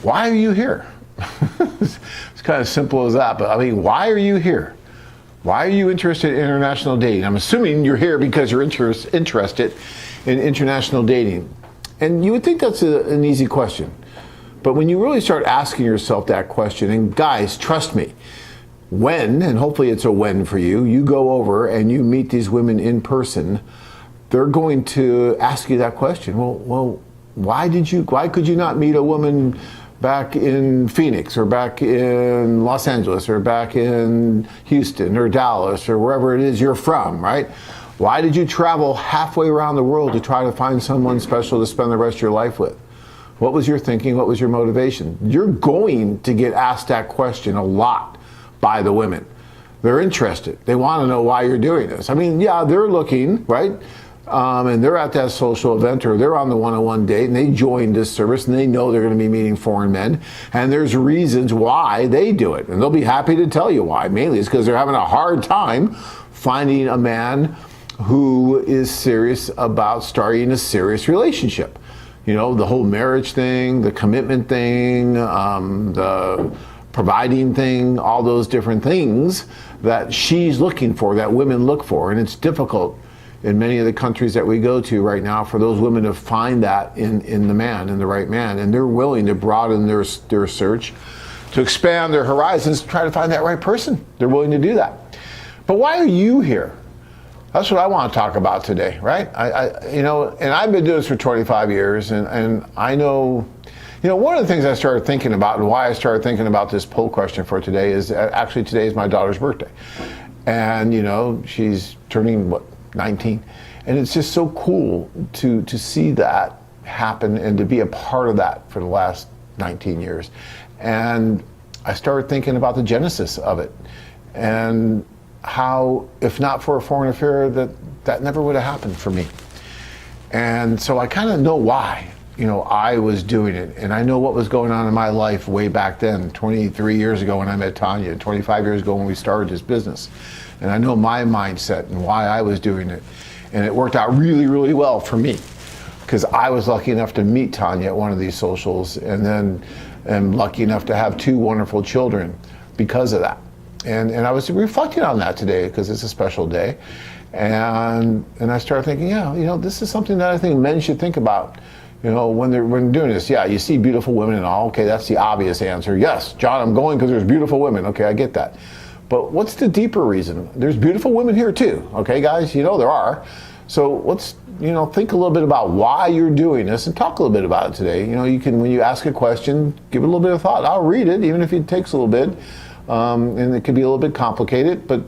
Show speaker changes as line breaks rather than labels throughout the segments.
Why are you here? It's kind of simple as that, but I mean, why are you here? Why are you interested in international dating? I'm assuming you're here because you're interested in international dating. And you would think that's an easy question. But when you really start asking yourself that question, and guys, trust me, when, and hopefully it's a when for you, you go over and you meet these women in person, they're going to ask you that question. Well, why could you not meet a woman back in Phoenix or back in Los Angeles or back in Houston or Dallas or wherever it is you're from, right? Why did you travel halfway around the world to try to find someone special to spend the rest of your life with? What was your thinking? What was your motivation? You're going to get asked that question a lot by the women. They're interested. They want to know why you're doing this. I mean, yeah, they're looking, right? And they're at that social event or they're on the one-on-one date and they joined this service and they know they're going to be meeting foreign men. And there's reasons why they do it. And they'll be happy to tell you why. Mainly it's because they're having a hard time finding a man who is serious about starting a serious relationship. You know, the whole marriage thing, the commitment thing, the providing thing, all those different things that she's looking for, that women look for. And it's difficult in many of the countries that we go to right now for those women to find that in the man, in the right man. And they're willing to broaden their search, to expand their horizons, to try to find that right person. They're willing to do that. But why are you here? That's what I want to talk about today, right? And I've been doing this for 25 years, and I know, one of the things I started thinking about and why I started thinking about this poll question for today is actually today is my daughter's birthday. And, she's turning, 19? And it's just so cool to see that happen and to be a part of that for the last 19 years. And I started thinking about the genesis of it and how, if not for a foreign affair, that never would have happened for me. And so I kind of know why, I was doing it. And I know what was going on in my life way back then, 23 years ago when I met Tanya, 25 years ago when we started this business. And I know my mindset and why I was doing it. And it worked out really, really well for me because I was lucky enough to meet Tanya at one of these socials and then am lucky enough to have 2 wonderful children because of that. And I was reflecting on that today because it's a special day. And I started thinking, this is something that I think men should think about, when they're doing this. Yeah, you see beautiful women and all. Okay, that's the obvious answer. Yes, John, I'm going because there's beautiful women. Okay, I get that. But what's the deeper reason? There's beautiful women here too. Okay, guys, there are. So let's, think a little bit about why you're doing this and talk a little bit about it today. You can, when you ask a question, give it a little bit of thought. I'll read it, even if it takes a little bit. And it could be a little bit complicated, but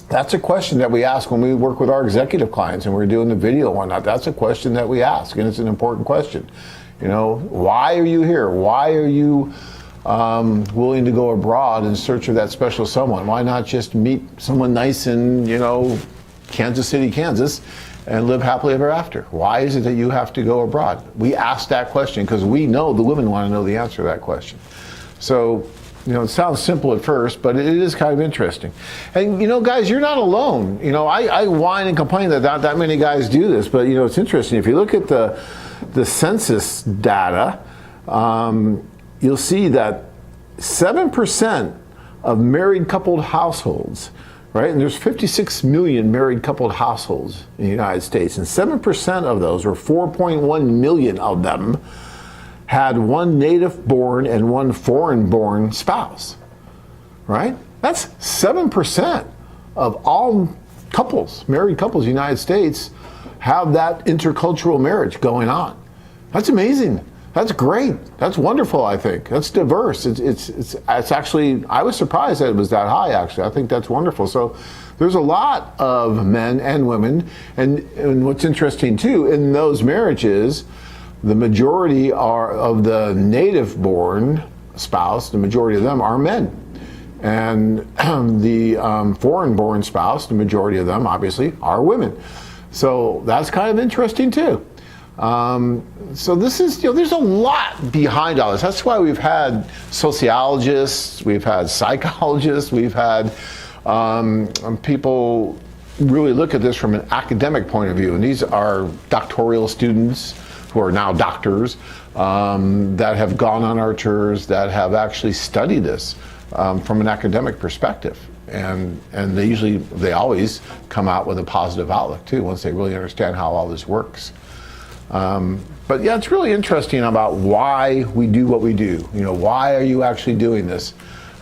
that's a question that we ask when we work with our executive clients and we're doing the video and whatnot. That's a question that we ask, and it's an important question. Why are you here? Why are you willing to go abroad in search of that special someone? Why not just meet someone nice in, Kansas City, Kansas, and live happily ever after? Why is it that you have to go abroad? We ask that question because we know the women want to know the answer to that question. So, it sounds simple at first, but it is kind of interesting. And, guys, you're not alone. I whine and complain that not that many guys do this, but, it's interesting. If you look at the census data, you'll see that 7% of married coupled households, right? And there's 56 million married coupled households in the United States, and 7% of those, or 4.1 million of them, had one native-born and one foreign-born spouse, right? That's 7% of all couples, married couples in the United States, have that intercultural marriage going on. That's amazing. That's great. That's wonderful, I think. That's diverse. It's actually, I was surprised that it was that high, actually. I think that's wonderful. So there's a lot of men and women. And what's interesting, too, in those marriages, the majority of the native-born spouse, the majority of them are men. And the foreign-born spouse, the majority of them, obviously, are women. So that's kind of interesting, too. So this is, there's a lot behind all this. That's why we've had sociologists, we've had psychologists, we've had people really look at this from an academic point of view. And these are doctoral students who are now doctors, that have gone on our tours that have actually studied this from an academic perspective. And they always come out with a positive outlook too, once they really understand how all this works. But yeah, it's really interesting about why we do what we do. Why are you actually doing this?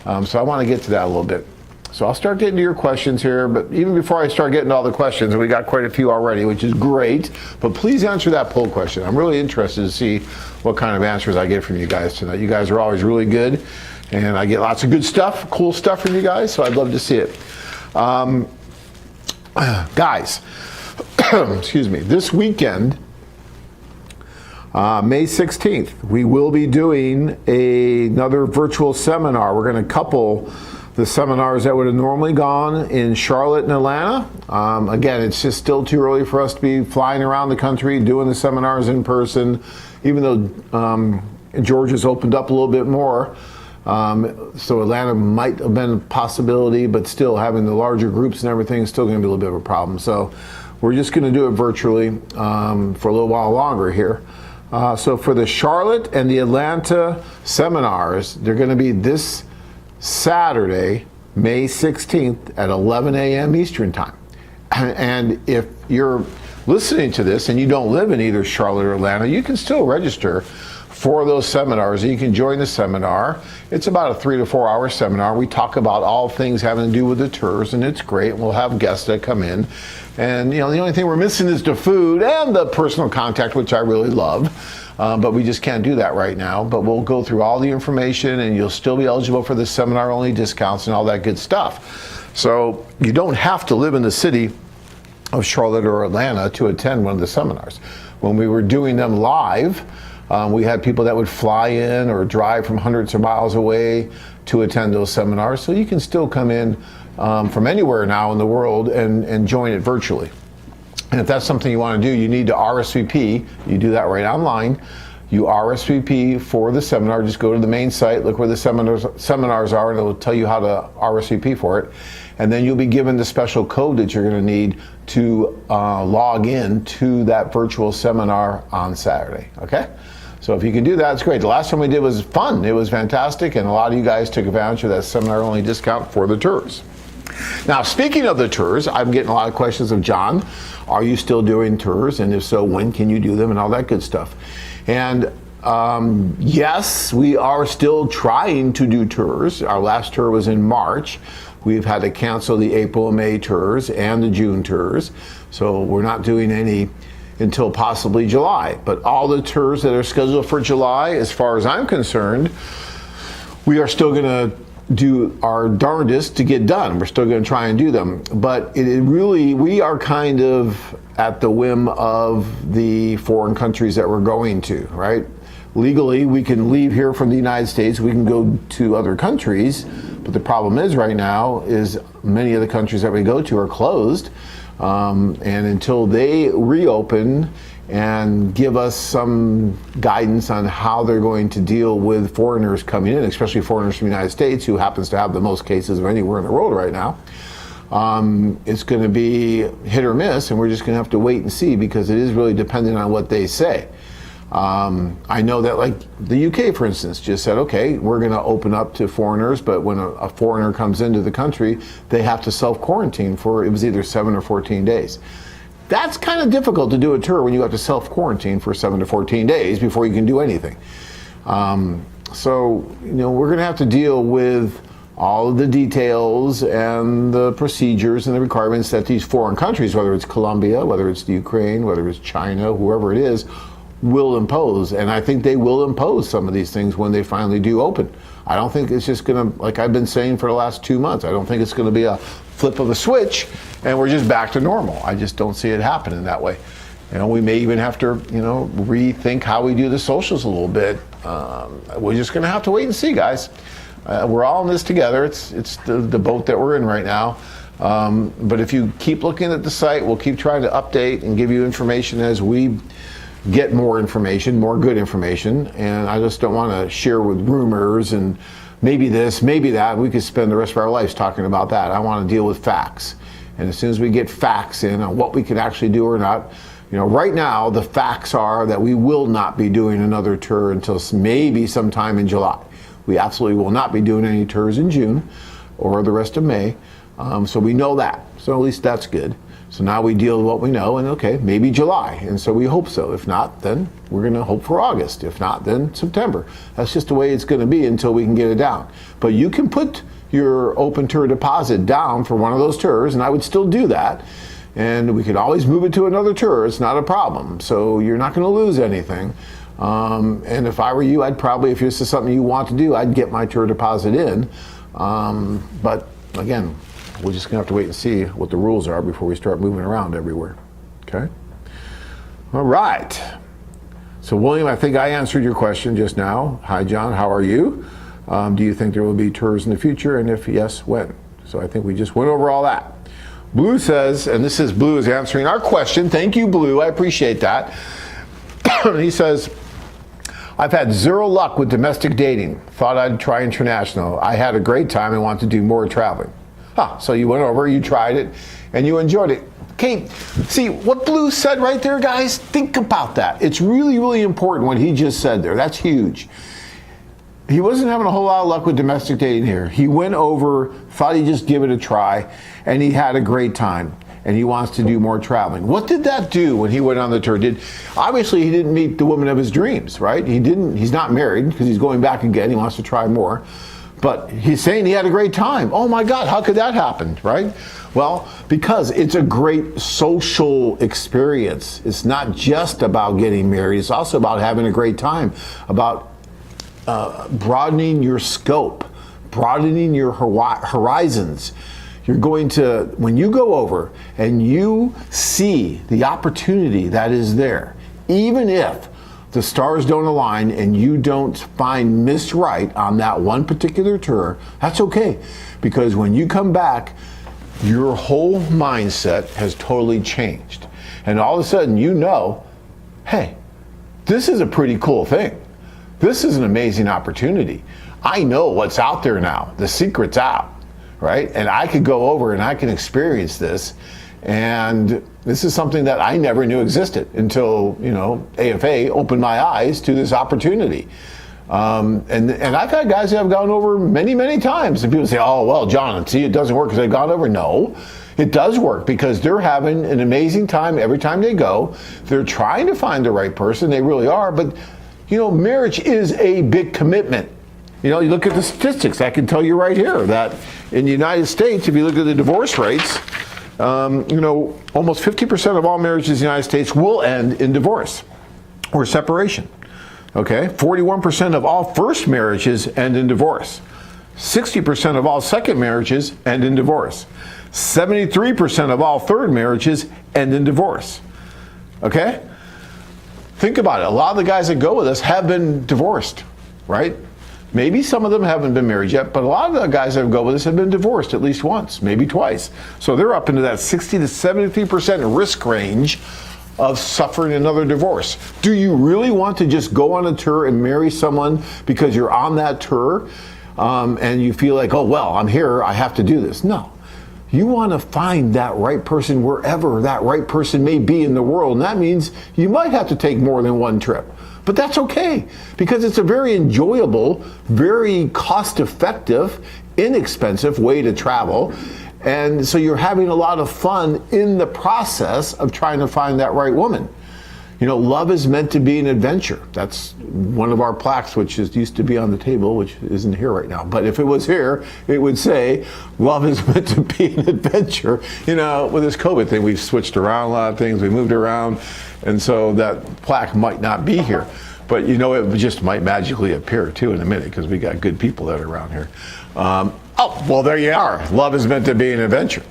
So I want to get to that a little bit. So I'll start getting to your questions here, but even before I start getting to all the questions, and we got quite a few already, which is great, but please answer that poll question. I'm really interested to see what kind of answers I get from you guys tonight. You guys are always really good, and I get lots of good stuff, cool stuff from you guys, so I'd love to see it. Guys, excuse me, this weekend, May 16th, we will be doing another virtual seminar. We're going to couple the seminars that would have normally gone in Charlotte and Atlanta. Again, it's just still too early for us to be flying around the country doing the seminars in person, even though Georgia's opened up a little bit more. So Atlanta might have been a possibility, but still having the larger groups and everything is still going to be a little bit of a problem. So we're just going to do it virtually for a little while longer here. So for the Charlotte and the Atlanta seminars, they're going to be this Saturday, May 16th at 11 a.m. Eastern Time. And if you're listening to this and you don't live in either Charlotte or Atlanta, you can still register for those seminars. You can join the seminar. It's about a 3 to 4 hour seminar. We talk about all things having to do with the tours, and it's great. We'll have guests that come in. And the only thing we're missing is the food and the personal contact, which I really love. But we just can't do that right now. But we'll go through all the information, and you'll still be eligible for the seminar-only discounts and all that good stuff. So you don't have to live in the city of Charlotte or Atlanta to attend one of the seminars. When we were doing them live, we had people that would fly in or drive from hundreds of miles away to attend those seminars. So you can still come in from anywhere now in the world and join it virtually. And if that's something you want to do, you need to RSVP. You do that right online. You RSVP for the seminar. Just go to the main site, look where the seminars are, and it'll tell you how to RSVP for it. And then you'll be given the special code that you're going to need to log in to that virtual seminar on Saturday. Okay? So if you can do that, it's great. The last time we did was fun. It was fantastic, and a lot of you guys took advantage of that seminar-only discount for the tours. Now, speaking of the tours, I'm getting a lot of questions of John. Are you still doing tours? And if so, when can you do them and all that good stuff? And yes, we are still trying to do tours. Our last tour was in March. We've had to cancel the April and May tours and the June tours. So we're not doing any until possibly July. But all the tours that are scheduled for July, as far as I'm concerned, we are still going to do our darndest to get done. We're still going to try and do them. But we are kind of at the whim of the foreign countries that we're going to, right? Legally, we can leave here from the United States. We can go to other countries. But the problem is right now is many of the countries that we go to are closed. And until they reopen and give us some guidance on how they're going to deal with foreigners coming in, especially foreigners from the United States, who happens to have the most cases of anywhere in the world right now, it's going to be hit or miss, and we're just going to have to wait and see, because it is really dependent on what they say. I know that, like the UK, for instance, just said, okay, we're going to open up to foreigners, but when a foreigner comes into the country, they have to self-quarantine for, it was either 7 or 14 days. That's kind of difficult to do a tour when you have to self-quarantine for 7 to 14 days before you can do anything. So, we're going to have to deal with all of the details and the procedures and the requirements that these foreign countries, whether it's Colombia, whether it's the Ukraine, whether it's China, whoever it is, will impose. And I think they will impose some of these things when they finally do open. I don't think it's just going to, like I've been saying for the last 2 months, I don't think it's going to be a flip of a switch and we're just back to normal. I just don't see it happening that way. We may even have to, rethink how we do the socials a little bit. We're just going to have to wait and see, guys. We're all in this together. It's the boat that we're in right now. But if you keep looking at the site, we'll keep trying to update and give you information as we get more information, more good information. And I just don't want to share with rumors and maybe this, maybe that. We could spend the rest of our lives talking about that. I want to deal with facts. And as soon as we get facts in on what we can actually do or not, Right now, the facts are that we will not be doing another tour until maybe sometime in July. We absolutely will not be doing any tours in June or the rest of May. So we know that. So at least that's good. So now we deal with what we know, and okay, maybe July. And so we hope so. If not, then we're going to hope for August. If not, then September. That's just the way it's going to be until we can get it down. But you can put your open tour deposit down for one of those tours, and I would still do that. And we could always move it to another tour. It's not a problem. So you're not going to lose anything. And if I were you, I'd probably, if this is something you want to do, I'd get my tour deposit in. But again, we're just going to have to wait and see what the rules are before we start moving around everywhere. Okay? All right. So, William, I think I answered your question just now. Hi, John. How are you? Do you think there will be tours in the future? And if yes, when? So I think we just went over all that. Blue says, and this is Blue is answering our question. Thank you, Blue. I appreciate that. He says, I've had zero luck with domestic dating. Thought I'd try international. I had a great time and want to do more traveling. So you went over, you tried it, and you enjoyed it. Okay, see what Blue said right there, guys? Think about that. It's really, really important what he just said there. That's huge. He wasn't having a whole lot of luck with domestic dating here. He went over, thought he'd just give it a try, and he had a great time. And he wants to do more traveling. What did that do when he went on the tour? Obviously he didn't meet the woman of his dreams, right? He's not married because he's going back again. He wants to try more. But he's saying he had a great time. Oh my God, how could that happen, right? Well, because it's a great social experience. It's not just about getting married. It's also about having a great time, about broadening your scope, broadening your horizons. You're going to, when you go over and you see the opportunity that is there, even if the stars don't align and you don't find Miss Right on that one particular tour, that's okay. Because when you come back, your whole mindset has totally changed. And all of a sudden you know, hey, this is a pretty cool thing. This is an amazing opportunity. I know what's out there now. The secret's out, right? And I could go over and I can experience this. And this is something that I never knew existed until, AFA opened my eyes to this opportunity. And I've had guys that have gone over many, many times. And people say, oh, well, John, see, it doesn't work because they've gone over. No, it does work because they're having an amazing time every time they go. They're trying to find the right person. They really are. But, marriage is a big commitment. You look at the statistics. I can tell you right here that in the United States, if you look at the divorce rates, almost 50% of all marriages in the United States will end in divorce or separation. Okay, 41% of all first marriages end in divorce. 60% of all second marriages end in divorce. 73% of all third marriages end in divorce. Okay? Think about it. A lot of the guys that go with us have been divorced, right? Maybe some of them haven't been married yet, but a lot of the guys that go with us have been divorced at least once, maybe twice. So they're up into that 60 to 73% risk range of suffering another divorce. Do you really want to just go on a tour and marry someone because you're on that tour and you feel like, oh, well, I'm here, I have to do this? No. You want to find that right person wherever that right person may be in the world. And that means you might have to take more than one trip. But that's okay, because it's a very enjoyable, very cost-effective, inexpensive way to travel. And so you're having a lot of fun in the process of trying to find that right woman. Love is meant to be an adventure. That's one of our plaques, which used to be on the table, which isn't here right now. But if it was here, it would say, love is meant to be an adventure. With this COVID thing, we've switched around a lot of things. We moved around. And so that plaque might not be here. But it just might magically appear too in a minute because we got good people that are around here. Well, there you are. Love is meant to be an adventure.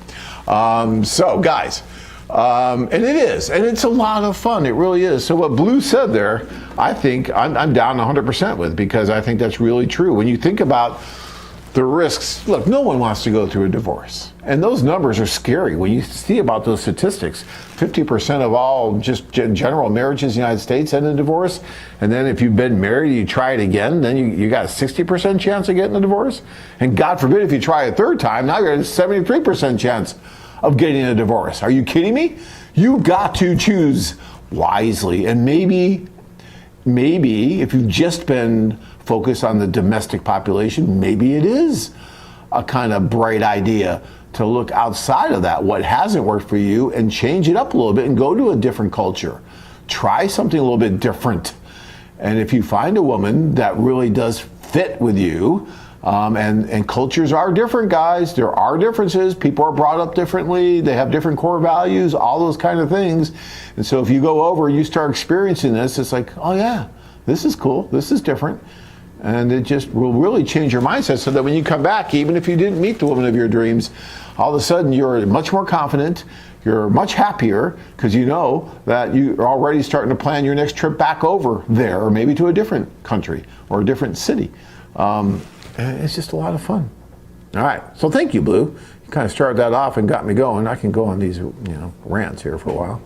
So guys, and it is, and it's a lot of fun. It really is. So what Blue said there, I think I'm down 100% with, because I think that's really true. When you think about the risks, look, no one wants to go through a divorce. And those numbers are scary. When you see about those statistics, 50% of all just general marriages in the United States end in divorce. And then if you've been married, you try it again, then you got a 60% chance of getting a divorce. And God forbid if you try a third time, now you're at a 73% chance of getting a divorce. Are you kidding me? You've got to choose wisely. And maybe if you've just been focused on the domestic population, maybe it is a kind of bright idea to look outside of that, what hasn't worked for you, and change it up a little bit and go to a different culture. Try something a little bit different. And if you find a woman that really does fit with you, and cultures are different, guys. There are differences. People are brought up differently. They have different core values, all those kind of things. And so if you go over and you start experiencing this, it's like, oh yeah, this is cool. This is different. And it just will really change your mindset so that when you come back, even if you didn't meet the woman of your dreams, all of a sudden you're much more confident. You're much happier because you know that you're already starting to plan your next trip back over there, or maybe to a different country or a different city. It's just a lot of fun. All right, so thank you, Blue. You kind of started that off and got me going. I can go on these, rants here for a while.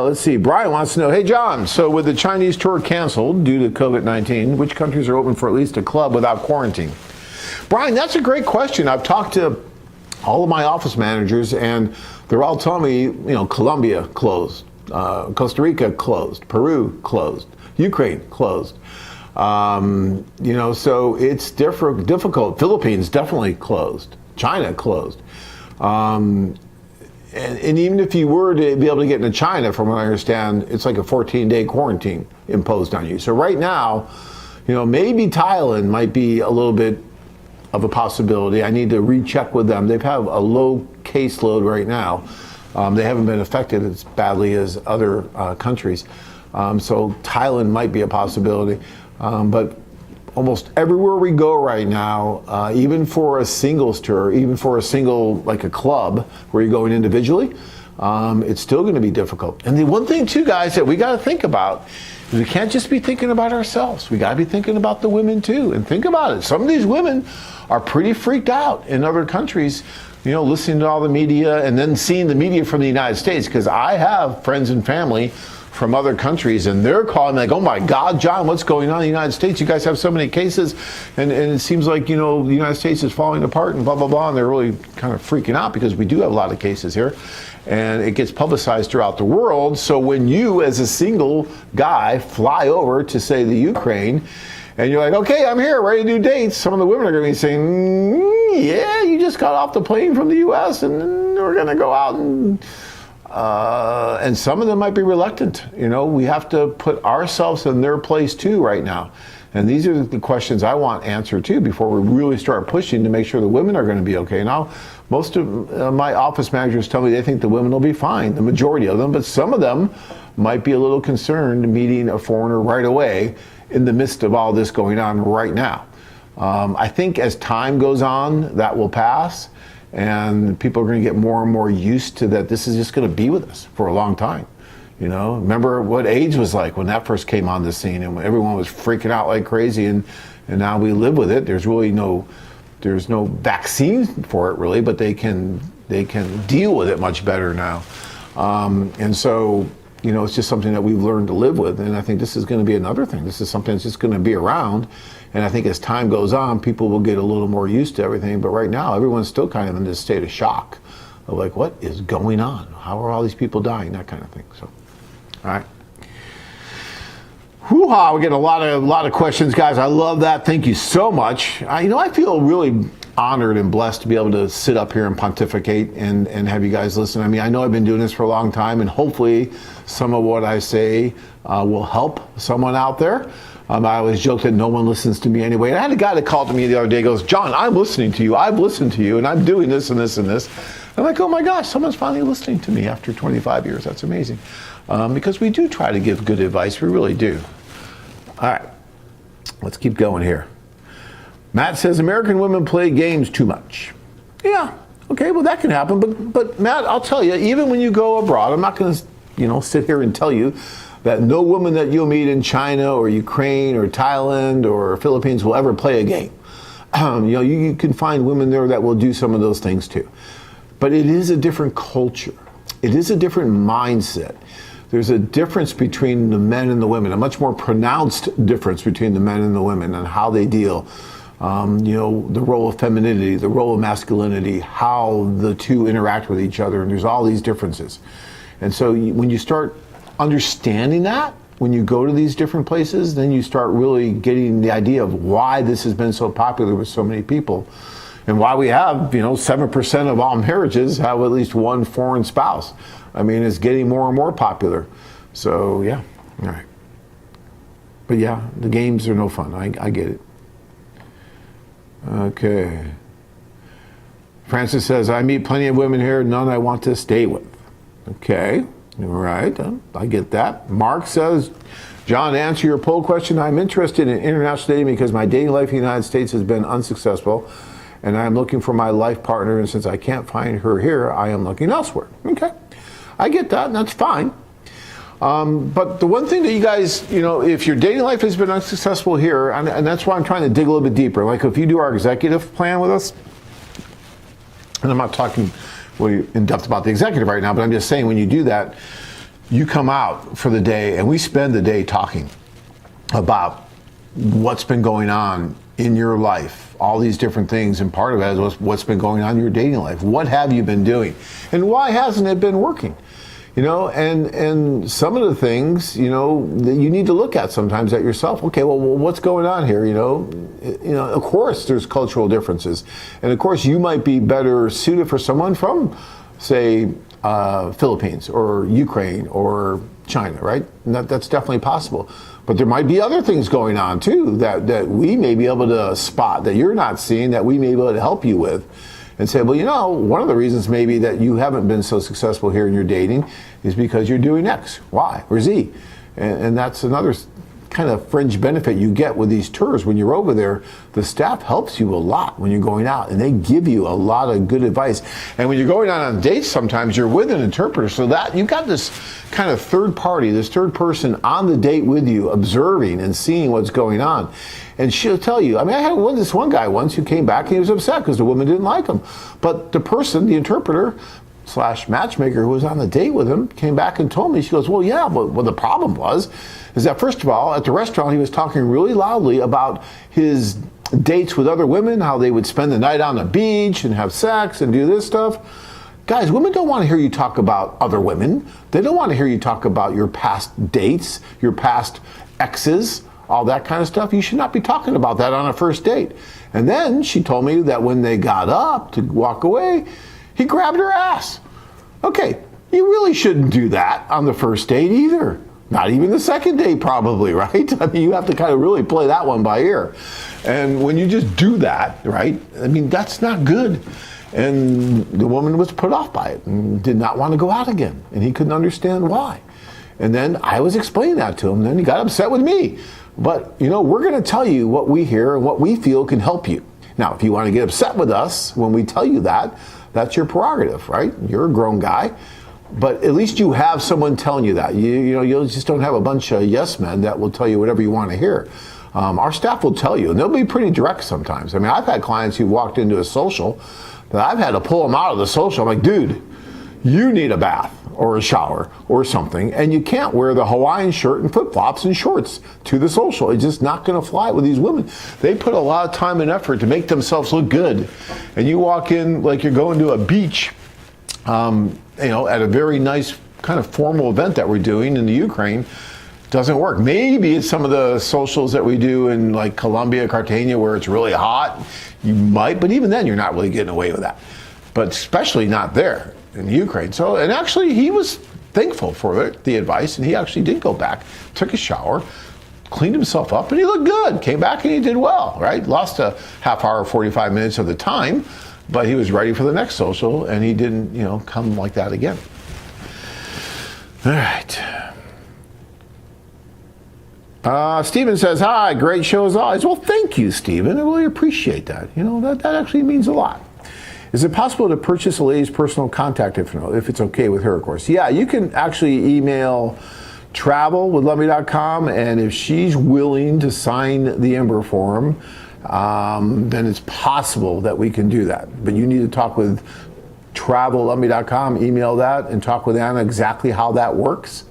Let's see. Brian wants to know, hey, John, so with the Chinese tour canceled due to COVID-19, which countries are open for at least a club without quarantine? Brian, that's a great question. I've talked to all of my office managers, and they're all telling me, Colombia closed, Costa Rica closed, Peru closed, Ukraine closed. So it's difficult. Philippines definitely closed. China closed. And even if you were to be able to get into China, from what I understand, it's like a 14-day quarantine imposed on you. So right now, maybe Thailand might be a little bit of a possibility. I need to recheck with them. They have a low caseload right now. They haven't been affected as badly as other countries. So Thailand might be a possibility. But almost everywhere we go right now, even for a singles tour, even for a single, like a club where you're going individually, it's still going to be difficult. And the one thing too, guys, that we got to think about is we can't just be thinking about ourselves. We got to be thinking about the women too. And think about it. Some of these women are pretty freaked out in other countries, listening to all the media and then seeing the media from the United States, because I have friends and family from other countries, and they're calling like, oh my God, John, what's going on in the United States? You guys have so many cases, and it seems like, the United States is falling apart and blah, blah, blah, and they're really kind of freaking out because we do have a lot of cases here, and it gets publicized throughout the world. So when you, as a single guy, fly over to, say, the Ukraine, and you're like, okay, I'm here, ready to do dates, some of the women are going to be saying, yeah, you just got off the plane from the U.S., and we're going to go out and some of them might be reluctant. We have to put ourselves in their place too right now. And these are the questions I want answered too before we really start pushing to make sure the women are going to be okay. Now, most of my office managers tell me they think the women will be fine, the majority of them, but some of them might be a little concerned meeting a foreigner right away in the midst of all this going on right now. I think as time goes on, that will pass. And people are going to get more and more used to that. This is just going to be with us for a long time. Remember what AIDS was like when that first came on the scene, and everyone was freaking out like crazy. And now we live with it. There's really no vaccine for it really, but they can deal with it much better now. And so it's just something that we've learned to live with. And I think this is going to be another thing. This is something that's just going to be around. And I think as time goes on, people will get a little more used to everything. But right now, everyone's still kind of in this state of shock of like, what is going on? How are all these people dying? That kind of thing. So, all right. Hoo-ha, we get a lot of questions, guys. I love that. Thank you so much. I feel really honored and blessed to be able to sit up here and pontificate and have you guys listen. I know I've been doing this for a long time, and hopefully some of what I say will help someone out there. I always joke that no one listens to me anyway. And I had a guy that called to me the other day, goes, John, I'm listening to you. I've listened to you, and I'm doing this and this and this. I'm like, oh my gosh, someone's finally listening to me after 25 years. That's amazing. Because we do try to give good advice. We really do. All right, let's keep going here. Matt says, American women play games too much. Yeah, okay, well that can happen. But Matt, I'll tell you, even when you go abroad, I'm not going to sit here and tell you that no woman that you'll meet in China or Ukraine or Thailand or Philippines will ever play a game. You can find women there that will do some of those things too. But it is a different culture. It is a different mindset. There's a difference between the men and the women, a much more pronounced difference between the men and the women and how they deal. The role of femininity, the role of masculinity, how the two interact with each other, and there's all these differences. And so when you start understanding that, when you go to these different places, then you start really getting the idea of why this has been so popular with so many people, and why we have, 7% of all marriages have at least one foreign spouse. I mean, it's getting more and more popular. So yeah, all right. But yeah, the games are no fun. I get it. Okay. Francis says, I meet plenty of women here, none I want to stay with. Okay, all right, I get that. Mark says, John, to answer your poll question, I'm interested in international dating because my dating life in the United States has been unsuccessful, and I'm looking for my life partner, and since I can't find her here, I am looking elsewhere. Okay, I get that, and that's fine. But the one thing that you guys, if your dating life has been unsuccessful here, and that's why I'm trying to dig a little bit deeper, like if you do our executive plan with us, and I'm not talking really in depth about the executive right now, but I'm just saying when you do that, you come out for the day and we spend the day talking about what's been going on in your life, all these different things, and part of it is what's been going on in your dating life. What have you been doing? And why hasn't it been working? And some of the things, that you need to look at sometimes at yourself. Okay, well, what's going on here? Of course there's cultural differences. And of course you might be better suited for someone from, say, Philippines or Ukraine or China, right? And that's definitely possible. But there might be other things going on too that we may be able to spot that you're not seeing, that we may be able to help you with. And say, well, one of the reasons maybe that you haven't been so successful here in your dating is because you're doing X, Y, or Z. And that's another kind of fringe benefit you get with these tours. When you're over there, the staff helps you a lot when you're going out, and they give you a lot of good advice. And when you're going out on dates, sometimes you're with an interpreter, so that you've got this kind of third party, this third person on the date with you, observing and seeing what's going on. And she'll tell you, I had this one guy once who came back and he was upset because the woman didn't like him. But the person, the interpreter / matchmaker who was on the date with him, came back and told me, she goes, well, yeah, but what the problem is that first of all, at the restaurant, he was talking really loudly about his dates with other women, how they would spend the night on the beach and have sex and do this stuff. Guys, women don't want to hear you talk about other women. They don't want to hear you talk about your past dates, your past exes, all that kind of stuff. You should not be talking about that on a first date. And then she told me that when they got up to walk away, he grabbed her ass. Okay, you really shouldn't do that on the first date either. Not even the second date probably, right? You have to kind of really play that one by ear. And when you just do that, right, that's not good. And the woman was put off by it and did not want to go out again. And he couldn't understand why. And then I was explaining that to him. And then he got upset with me. But, we're going to tell you what we hear and what we feel can help you. Now, if you want to get upset with us when we tell you that, that's your prerogative, right? You're a grown guy. But at least you have someone telling you that. You just don't have a bunch of yes men that will tell you whatever you want to hear. Our staff will tell you, and they'll be pretty direct sometimes. I've had clients who walked into a social that I've had to pull them out of the social. I'm like, dude, you need a bath or a shower or something, and you can't wear the Hawaiian shirt and flip-flops and shorts to the social. It's just not going to fly with these women. They put a lot of time and effort to make themselves look good, and you walk in like you're going to a beach, at a very nice kind of formal event that we're doing in the Ukraine. Doesn't work. Maybe it's some of the socials that we do in like Colombia, Cartagena, where it's really hot. You might, but even then you're not really getting away with that. But especially not there in Ukraine. So, and actually he was thankful for it, the advice, and he actually did go back, took a shower, cleaned himself up, and he looked good. Came back and he did well, right? Lost a half hour, 45 minutes of the time, but he was ready for the next social, and he didn't, come like that again. All right. Stephen says, hi, great show as always. Well, thank you, Stephen. I really appreciate that. That actually means a lot. Is it possible to purchase a lady's personal contact info, if it's okay with her, of course? Yeah, you can actually email travel@loveme.com, and if she's willing to sign the Ember form, then it's possible that we can do that. But you need to talk with travel@loveme.com, email that, and talk with Anna exactly how that works.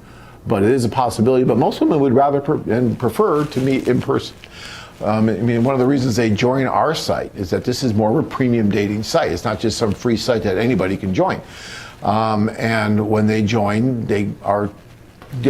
But it is a possibility. But most women would rather and prefer to meet in person. I mean, one of the reasons they join our site is that this is more of a premium dating site. It's not just some free site that anybody can join. And when they join, they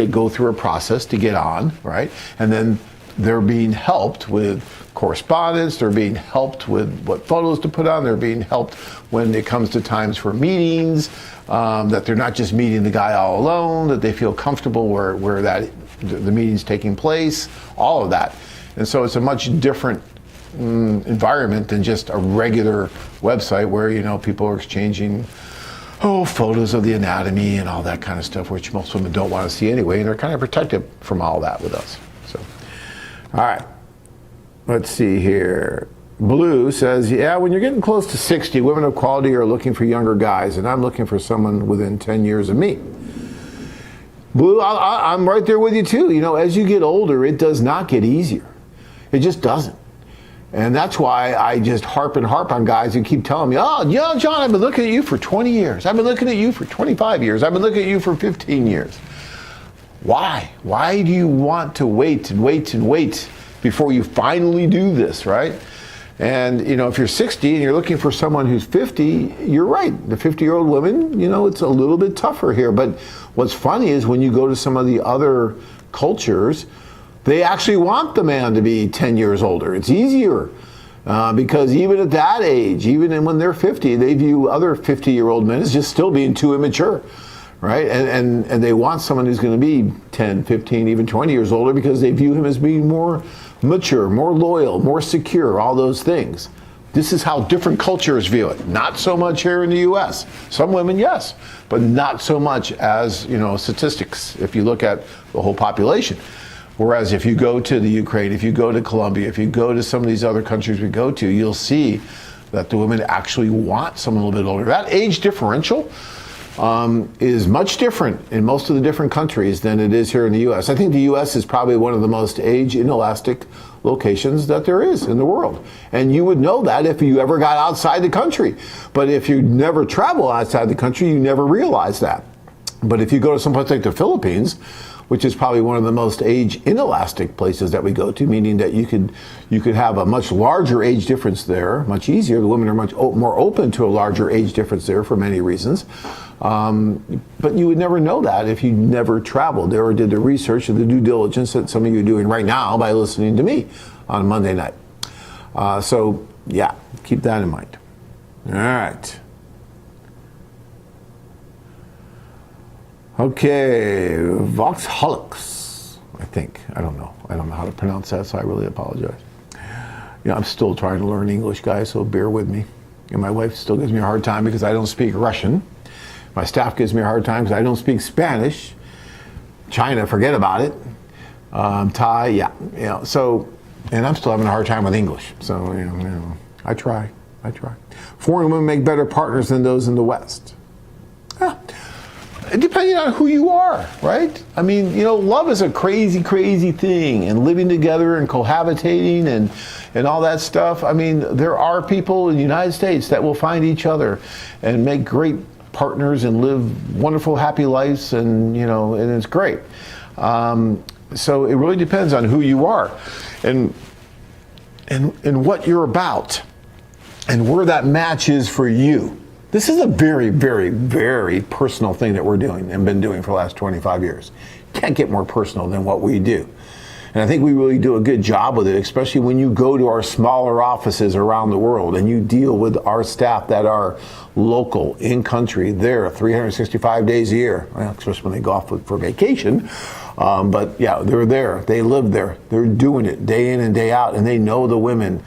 go through a process to get on, right? And then they're being helped with correspondence, they're being helped with what photos to put on, they're being helped when it comes to times for meetings, that they're not just meeting the guy all alone, that they feel comfortable where the meeting's taking place, all of that. And so it's a much different environment than just a regular website where, you know, people are exchanging photos of the anatomy and all that kind of stuff, which most women don't want to see anyway, and they're kind of protected from all that with us. So, all right, let's see here. Blue says, yeah, when you're getting close to 60, women of quality are looking for younger guys, and I'm looking for someone within 10 years of me. Blue, I'm right there with you too. You know, as you get older, it does not get easier. It just doesn't. And that's why I just harp on guys who keep telling me, oh, yeah, John, I've been looking at you for 20 years. I've been looking at you for 25 years. I've been looking at you for 15 years. Why? Why do you want to wait and wait and wait before you finally do this, right? And, you know, if you're 60 and you're looking for someone who's 50, you're right. The 50-year-old women, you know, it's a little bit tougher here. But what's funny is when you go to some of the other cultures, they actually want the man to be 10 years older. It's easier because even at that age, even when they're 50, they view other 50-year-old men as just still being too immature, right? And they want someone who's going to be 10, 15, even 20 years older because they view him as being more mature, more loyal, more secure, all those things. This is how different cultures view it. Not so much here in the U.S. Some women, yes, but not so much as, you know, statistics if you look at the whole population. Whereas if you go to the Ukraine, if you go to Colombia, if you go to some of these other countries we go to, you'll see that the women actually want someone a little bit older. That age differential is much different in most of the different countries than it is here in the U.S. I think the U.S. is probably one of the most age inelastic locations that there is in the world. And you would know that if you ever got outside the country. But if you never travel outside the country, you never realize that. But if you go to someplace like the Philippines, which is probably one of the most age inelastic places that we go to, meaning that you could have a much larger age difference there, much easier. The women are much more open to a larger age difference there for many reasons. But you would never know that if you never traveled there or did the research or the due diligence that some of you are doing right now by listening to me on Monday night. So yeah, keep that in mind. All right. Okay, Voxholics, I think. I don't know how to pronounce that, so I really apologize. Yeah, I'm still trying to learn English, guys, so bear with me. And my wife still gives me a hard time because I don't speak Russian. My staff gives me a hard time because I don't speak Spanish. China, forget about it. Thai, yeah. You know, so, and I'm still having a hard time with English. So, you know, I try. Foreign women make better partners than those in the West. Depending on who you are, right? I mean, you know, love is a crazy, crazy thing, and living together and cohabitating and all that stuff. I mean, there are people in the United States that will find each other and make great partners and live wonderful, happy lives, and, you know, and it's great. So it really depends on who you are and what you're about and where that match is for you. This is a very, very, very personal thing that we're doing and been doing for the last 25 years. Can't get more personal than what we do. And I think we really do a good job with it, especially when you go to our smaller offices around the world and you deal with our staff that are local, in country, there 365 days a year, well, especially when they go off for vacation. But yeah, they're there, they live there, they're doing it day in and day out, and they know the women.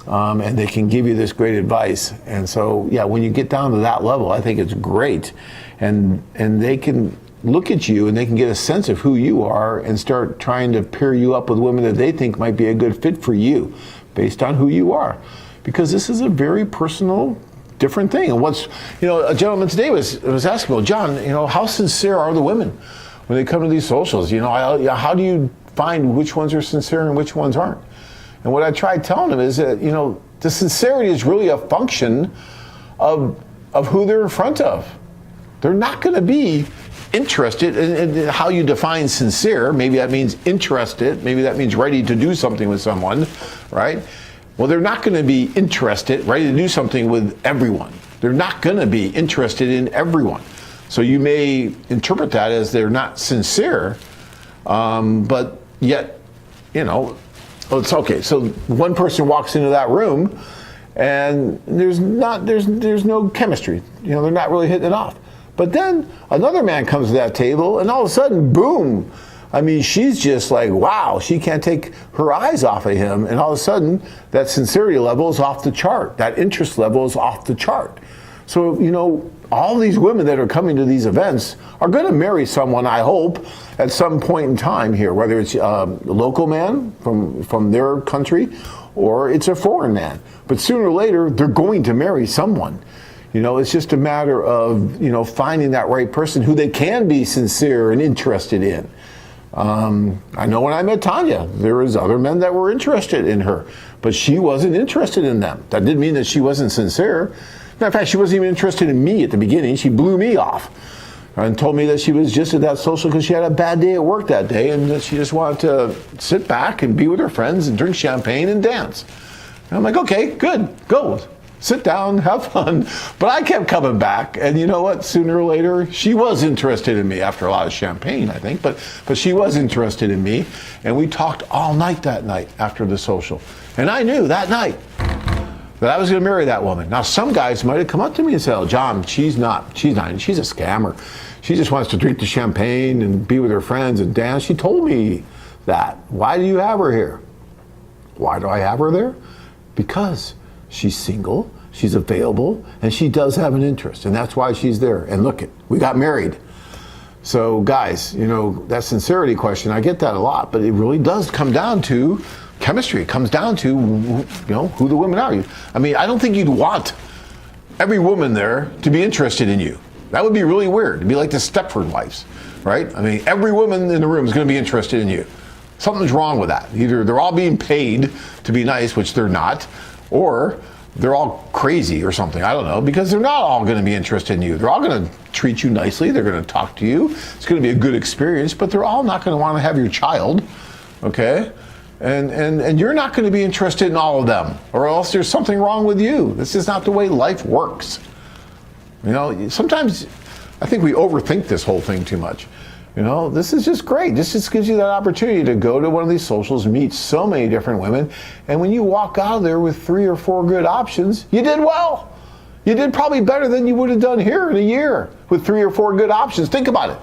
And they can give you this great advice. And so, yeah, when you get down to that level, I think it's great. And they can look at you and they can get a sense of who you are and start trying to pair you up with women that they think might be a good fit for you based on who you are. Because this is a very personal, different thing. And what's, you know, a gentleman today was asking, well, John, you know, how sincere are the women when they come to these socials? You know, how do you find which ones are sincere and which ones aren't? And what I tried telling them is that, you know, the sincerity is really a function of who they're in front of. They're not going to be interested, and how you define sincere, maybe that means interested, maybe that means ready to do something with someone, right? Well, they're not going to be interested, ready to do something with everyone. They're not going to be interested in everyone. So you may interpret that as they're not sincere, but yet, it's okay. So one person walks into that room and there's no chemistry. They're not really hitting it off. But then another man comes to that table and all of a sudden, boom. I mean, she's just like, wow, she can't take her eyes off of him. And all of a sudden, that sincerity level is off the chart. That interest level is off the chart. So, all these women that are coming to these events are going to marry someone, I hope, at some point in time here, whether it's a local man from their country or it's a foreign man. But sooner or later, they're going to marry someone. It's just a matter of, finding that right person who they can be sincere and interested in. I know when I met Tanya, there was other men that were interested in her, but she wasn't interested in them. That didn't mean that she wasn't sincere. Matter of fact, she wasn't even interested in me at the beginning. She blew me off and told me that she was just at that social because she had a bad day at work that day and that she just wanted to sit back and be with her friends and drink champagne and dance. And I'm like, okay, good, go. Sit down, have fun. But I kept coming back, and you know what? Sooner or later, she was interested in me after a lot of champagne, I think. But she was interested in me, and we talked all night that night after the social. And I knew that night that I was going to marry that woman. Now, some guys might have come up to me and said, "Oh, John, she's not. She's a scammer. She just wants to drink the champagne and be with her friends and dance." She told me that. Why do you have her here? Why do I have her there? Because she's single, she's available, and she does have an interest, and that's why she's there. And look, we got married. So guys, that sincerity question, I get that a lot, but it really does come down to chemistry. It comes down to, who the women are. I mean, I don't think you'd want every woman there to be interested in you. That would be really weird. It'd be like the Stepford wives, right? I mean, every woman in the room is going to be interested in you. Something's wrong with that. Either they're all being paid to be nice, which they're not, or they're all crazy or something. I don't know, because they're not all going to be interested in you. They're all going to treat you nicely. They're going to talk to you. It's going to be a good experience, but they're all not going to want to have your child, okay? And you're not going to be interested in all of them, or else there's something wrong with you. This is not the way life works. Sometimes I think we overthink this whole thing too much. This is just great. This just gives you that opportunity to go to one of these socials, meet so many different women, and when you walk out of there with 3 or 4 good options, you did well. You did probably better than you would have done here in a year with 3 or 4 good options. Think about it.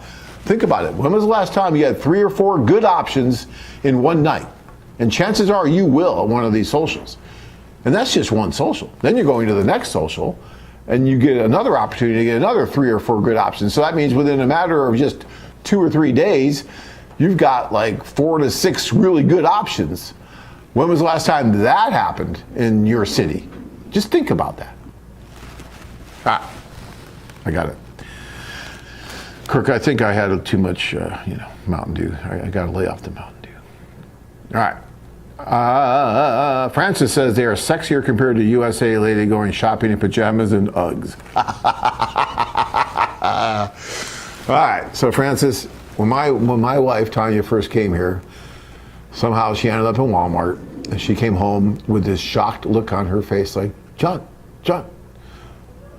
Think about it. When was the last time you had 3 or 4 good options in one night? And chances are you will at one of these socials. And that's just one social. Then you're going to the next social, and you get another opportunity to get another 3 or 4 good options. So that means within a matter of just 2 or 3 days, you've got like 4 to 6 really good options. When was the last time that happened in your city? Just think about that. I got it. Kirk, I think I had too much, Mountain Dew. I got to lay off the Mountain Dew. All right. Francis says they are sexier compared to USA lady going shopping in pajamas and Uggs. All right, so Francis, when my wife Tanya first came here, somehow she ended up in Walmart, and she came home with this shocked look on her face, like, John,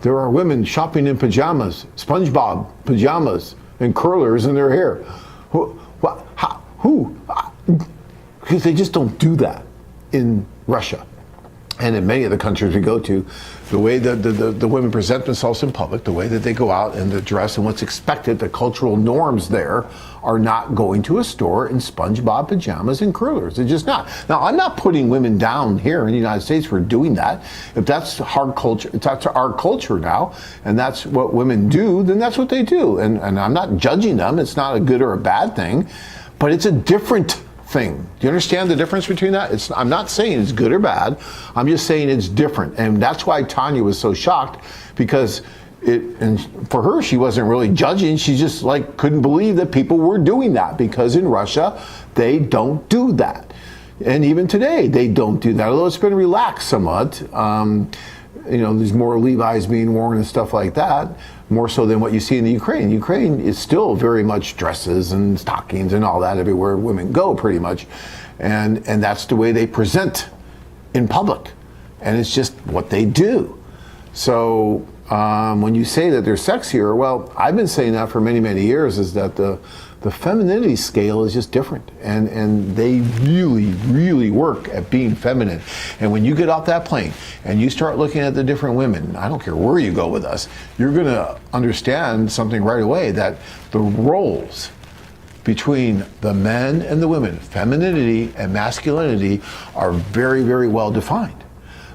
there are women shopping in pajamas, SpongeBob pajamas, and curlers in their hair. Who? Because they just don't do that in Russia. And in many of the countries we go to, the way that the women present themselves in public, the way that they go out and the dress and what's expected, the cultural norms there are not going to a store in SpongeBob pajamas and curlers. They're just not. Now, I'm not putting women down here in the United States for doing that. If that's hard culture, if that's our culture now, and that's what women do, then that's what they do. And I'm not judging them. It's not a good or a bad thing, but it's a different thing. Do you understand the difference between that? I'm not saying it's good or bad. I'm just saying it's different. And that's why Tanya was so shocked, because and for her, she wasn't really judging. She just couldn't believe that people were doing that, because in Russia, they don't do that. And even today, they don't do that, although it's been relaxed somewhat. There's more Levi's being worn and stuff like that. more so than what you see in the Ukraine. Ukraine is still very much dresses and stockings and all that everywhere women go, pretty much. And that's the way they present in public. And it's just what they do. So when you say that they're sexier, well, I've been saying that for many, many years, is that the femininity scale is just different. And they really, really work at being feminine. And when you get off that plane and you start looking at the different women, I don't care where you go with us, you're going to understand something right away, that the roles between the men and the women, femininity and masculinity, are very, very well defined.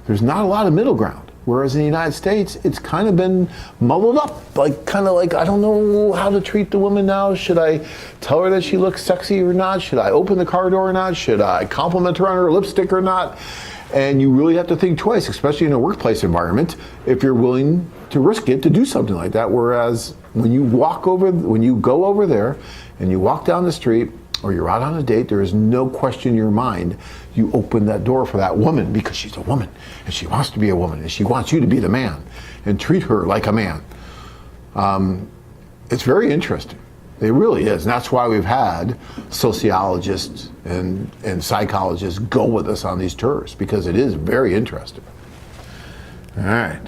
There's not a lot of middle ground. Whereas in the United States, it's kind of been muddled up, kind of like, I don't know how to treat the woman now. Should I tell her that she looks sexy or not? Should I open the car door or not? Should I compliment her on her lipstick or not? And you really have to think twice, especially in a workplace environment, if you're willing to risk it to do something like that. Whereas when you go over there and you walk down the street, or you're out on a date, there is no question in your mind you open that door for that woman, because she's a woman and she wants to be a woman and she wants you to be the man and treat her like a man. It's very interesting. It really is. And that's why we've had sociologists and psychologists go with us on these tours, because it is very interesting. All right.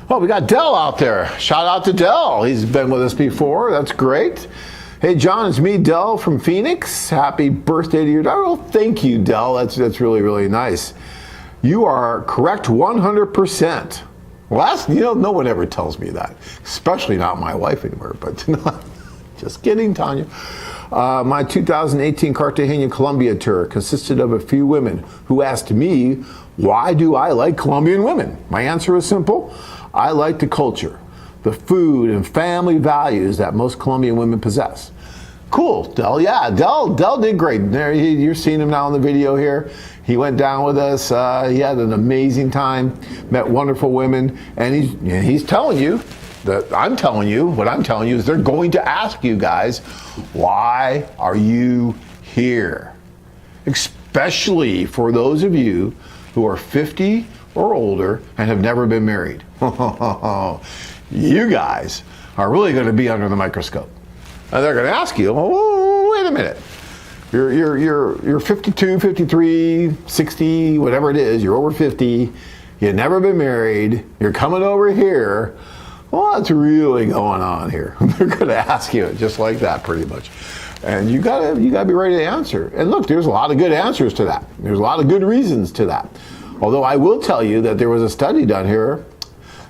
Oh, we got Dell out there. Shout out to Dell. He's been with us before. That's great. Hey, John, it's me, Dell from Phoenix. Happy birthday to your daughter. Oh, thank you, Dell. That's really, really nice. You are correct 100%. Well, no one ever tells me that, especially not my wife anymore, but just kidding, Tanya. My 2018 Cartagena, Colombia tour consisted of a few women who asked me, why do I like Colombian women? My answer is simple. I like the culture, the food and family values that most Colombian women possess. Cool, Dell. Yeah, Dell did great. There, you're seeing him now in the video here. He went down with us. He had an amazing time, met wonderful women, and he's telling you that what I'm telling you is they're going to ask you guys, why are you here? Especially for those of you who are 50 or older and have never been married. You guys are really going to be under the microscope. And they're going to ask you, oh, wait a minute. You're 52, 53, 60, whatever it is. You're over 50. You've never been married. You're coming over here. What's really going on here? They're going to ask you it just like that, pretty much. And you gotta be ready to answer. And look, there's a lot of good answers to that. There's a lot of good reasons to that. Although I will tell you that there was a study done here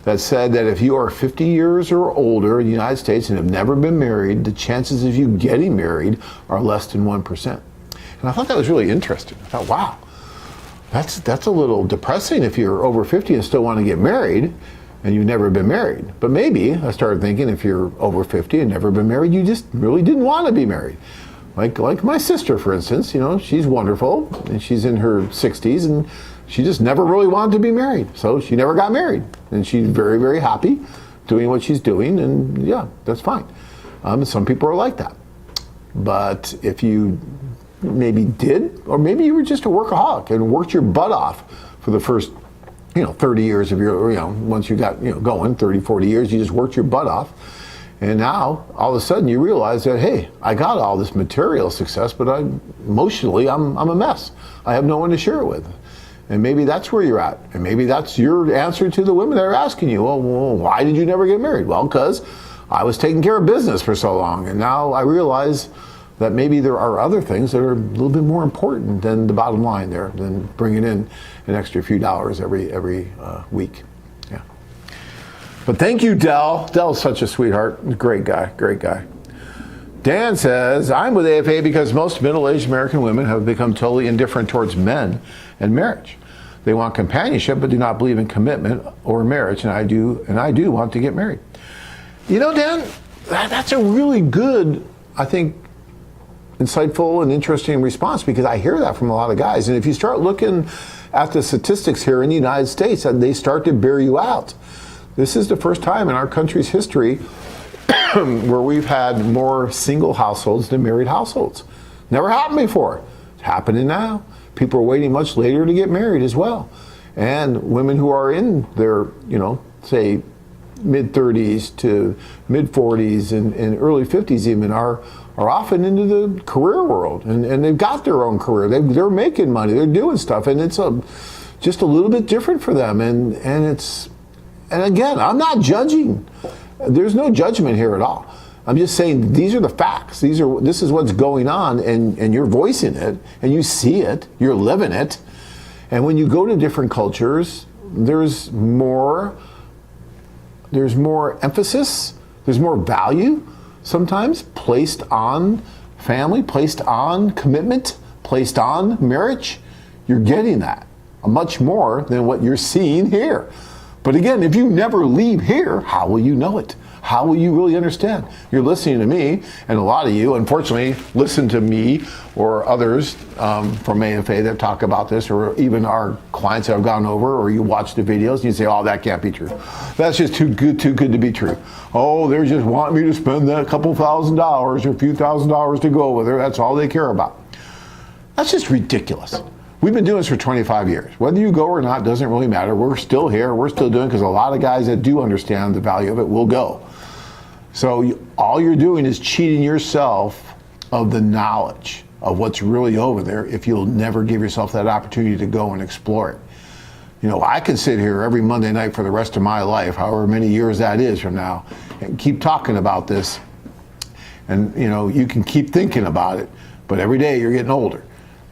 that said that if you are 50 years or older in the United States and have never been married, the chances of you getting married are less than 1%. And I thought that was really interesting. I thought, wow, that's a little depressing if you're over 50 and still want to get married and you've never been married. But maybe, I started thinking, if you're over 50 and never been married, you just really didn't want to be married. Like my sister, for instance, she's wonderful and she's in her 60s and she just never really wanted to be married. So she never got married. And she's very, very happy doing what she's doing. And yeah, that's fine. Some people are like that. But if you maybe did, or maybe you were just a workaholic and worked your butt off for the first 30 years of your, once you got going, 30, 40 years, you just worked your butt off. And now, all of a sudden, you realize that, hey, I got all this material success, but emotionally, I'm a mess. I have no one to share it with. And maybe that's where you're at. And maybe that's your answer to the women that are asking you, well, why did you never get married? Well, because I was taking care of business for so long. And now I realize that maybe there are other things that are a little bit more important than the bottom line there, than bringing in an extra few dollars every week. Yeah. But thank you, Dell. Dell's such a sweetheart. Great guy, great guy. Dan says, I'm with AFA because most middle-aged American women have become totally indifferent towards men and marriage. They want companionship, but do not believe in commitment or marriage, and I do want to get married. Dan, that's a really good, I think, insightful and interesting response, because I hear that from a lot of guys. And if you start looking at the statistics here in the United States, they start to bear you out. This is the first time in our country's history where we've had more single households than married households. Never happened before. It's happening now. People are waiting much later to get married as well. And women who are in their, say mid-30s to mid-40s and early 50s even are often into the career world, and they've got their own career. They're making money. They're doing stuff, and it's just a little bit different for them. And again, I'm not judging. There's no judgment here at all. I'm just saying these are the facts. This is what's going on, and you're voicing it, and you see it, you're living it. And when you go to different cultures, there's more emphasis, there's more value sometimes placed on family, placed on commitment, placed on marriage. You're getting that much more than what you're seeing here. But again, if you never leave here, how will you know it? How will you really understand? You're listening to me, and a lot of you, unfortunately, listen to me or others from AFA that talk about this, or even our clients that have gone over, or you watch the videos and you say, oh, that can't be true. That's just too good to be true. Oh, they're just wanting me to spend that couple $1,000 or a few $1,000s to go over there. That's all they care about. That's just ridiculous. We've been doing this for 25 years. Whether you go or not doesn't really matter. We're still here. We're still doing it because a lot of guys that do understand the value of it will go. So all you're doing is cheating yourself of the knowledge of what's really over there if you'll never give yourself that opportunity to go and explore it. You know, I could sit here every Monday night for the rest of my life, however many years that is from now, and keep talking about this. And, you know, you can keep thinking about it, but every day you're getting older.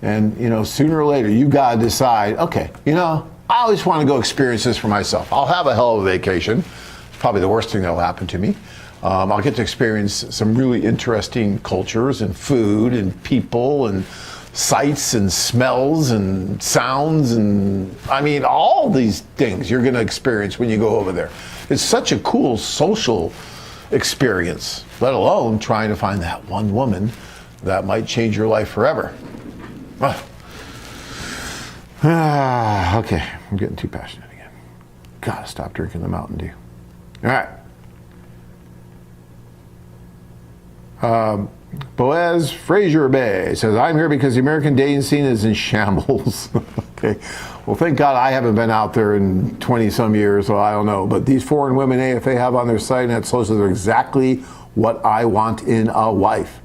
And, you know, sooner or later, you got to decide, okay, you know, I always want to go experience this for myself. I'll have a hell of a vacation. It's probably the worst thing that'll happen to me. I'll get to experience some really interesting cultures and food and people and sights and smells and sounds, and I mean, all these things you're going to experience when you go over there. It's such a cool social experience, let alone trying to find that one woman that might change your life forever. Okay, I'm getting too passionate again. Gotta stop drinking the Mountain Dew. All right. Boaz Fraser Bay says, I'm here because the American dating scene is in shambles. Okay. Well, thank God I haven't been out there in 20 some years, so I don't know. But these foreign women AFA have on their site and that social are exactly what I want in a wife.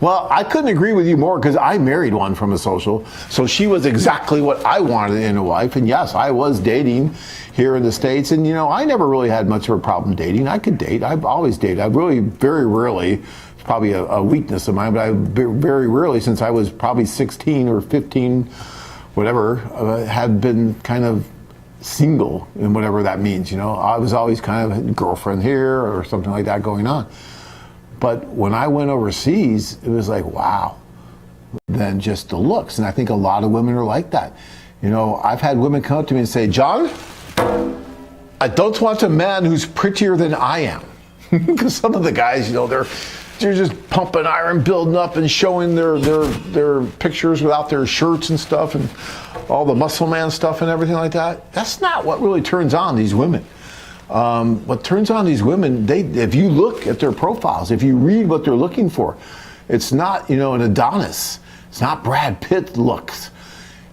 Well, I couldn't agree with you more because I married one from a social. So she was exactly what I wanted in a wife. And yes, I was dating here in the States. And, you know, I never really had much of a problem dating. I could date. I've always dated. I've really very rarely, it's probably a weakness of mine, but I very rarely since I was probably 16 or 15, whatever, had been kind of single and whatever that means. You know, I was always kind of a girlfriend here or something like that going on. But when I went overseas, it was like, wow, than just the looks. And I think a lot of women are like that. You know, I've had women come up to me and say, John, I don't want a man who's prettier than I am. Because some of the guys, you know, they're just pumping iron, building up and showing their pictures without their shirts and stuff and all the muscle man stuff and everything like that. That's not what really turns on these women. What turns on these women, if you look at their profiles, if you read what they're looking for, it's not, you know, an Adonis. It's not Brad Pitt looks.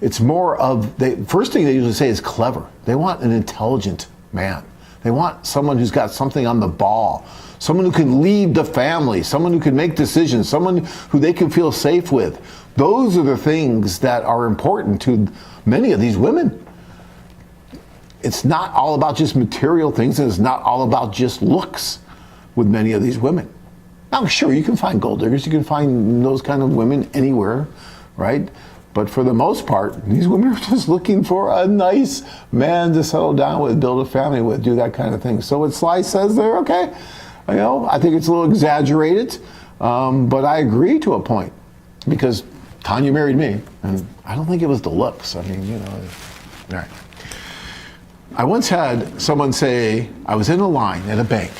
It's more of, first thing they usually say is clever. They want an intelligent man. They want someone who's got something on the ball, someone who can lead the family, someone who can make decisions, someone who they can feel safe with. Those are the things that are important to many of these women. It's not all about just material things, and it's not all about just looks with many of these women. Now, sure, you can find gold diggers, you can find those kind of women anywhere, right? But for the most part, these women are just looking for a nice man to settle down with, build a family with, do that kind of thing. So what Sly says there, okay, you know, I think it's a little exaggerated, but I agree to a point because Tanya married me, and I don't think it was the looks. I mean, you know, all right. I once had someone say, I was in a line at a bank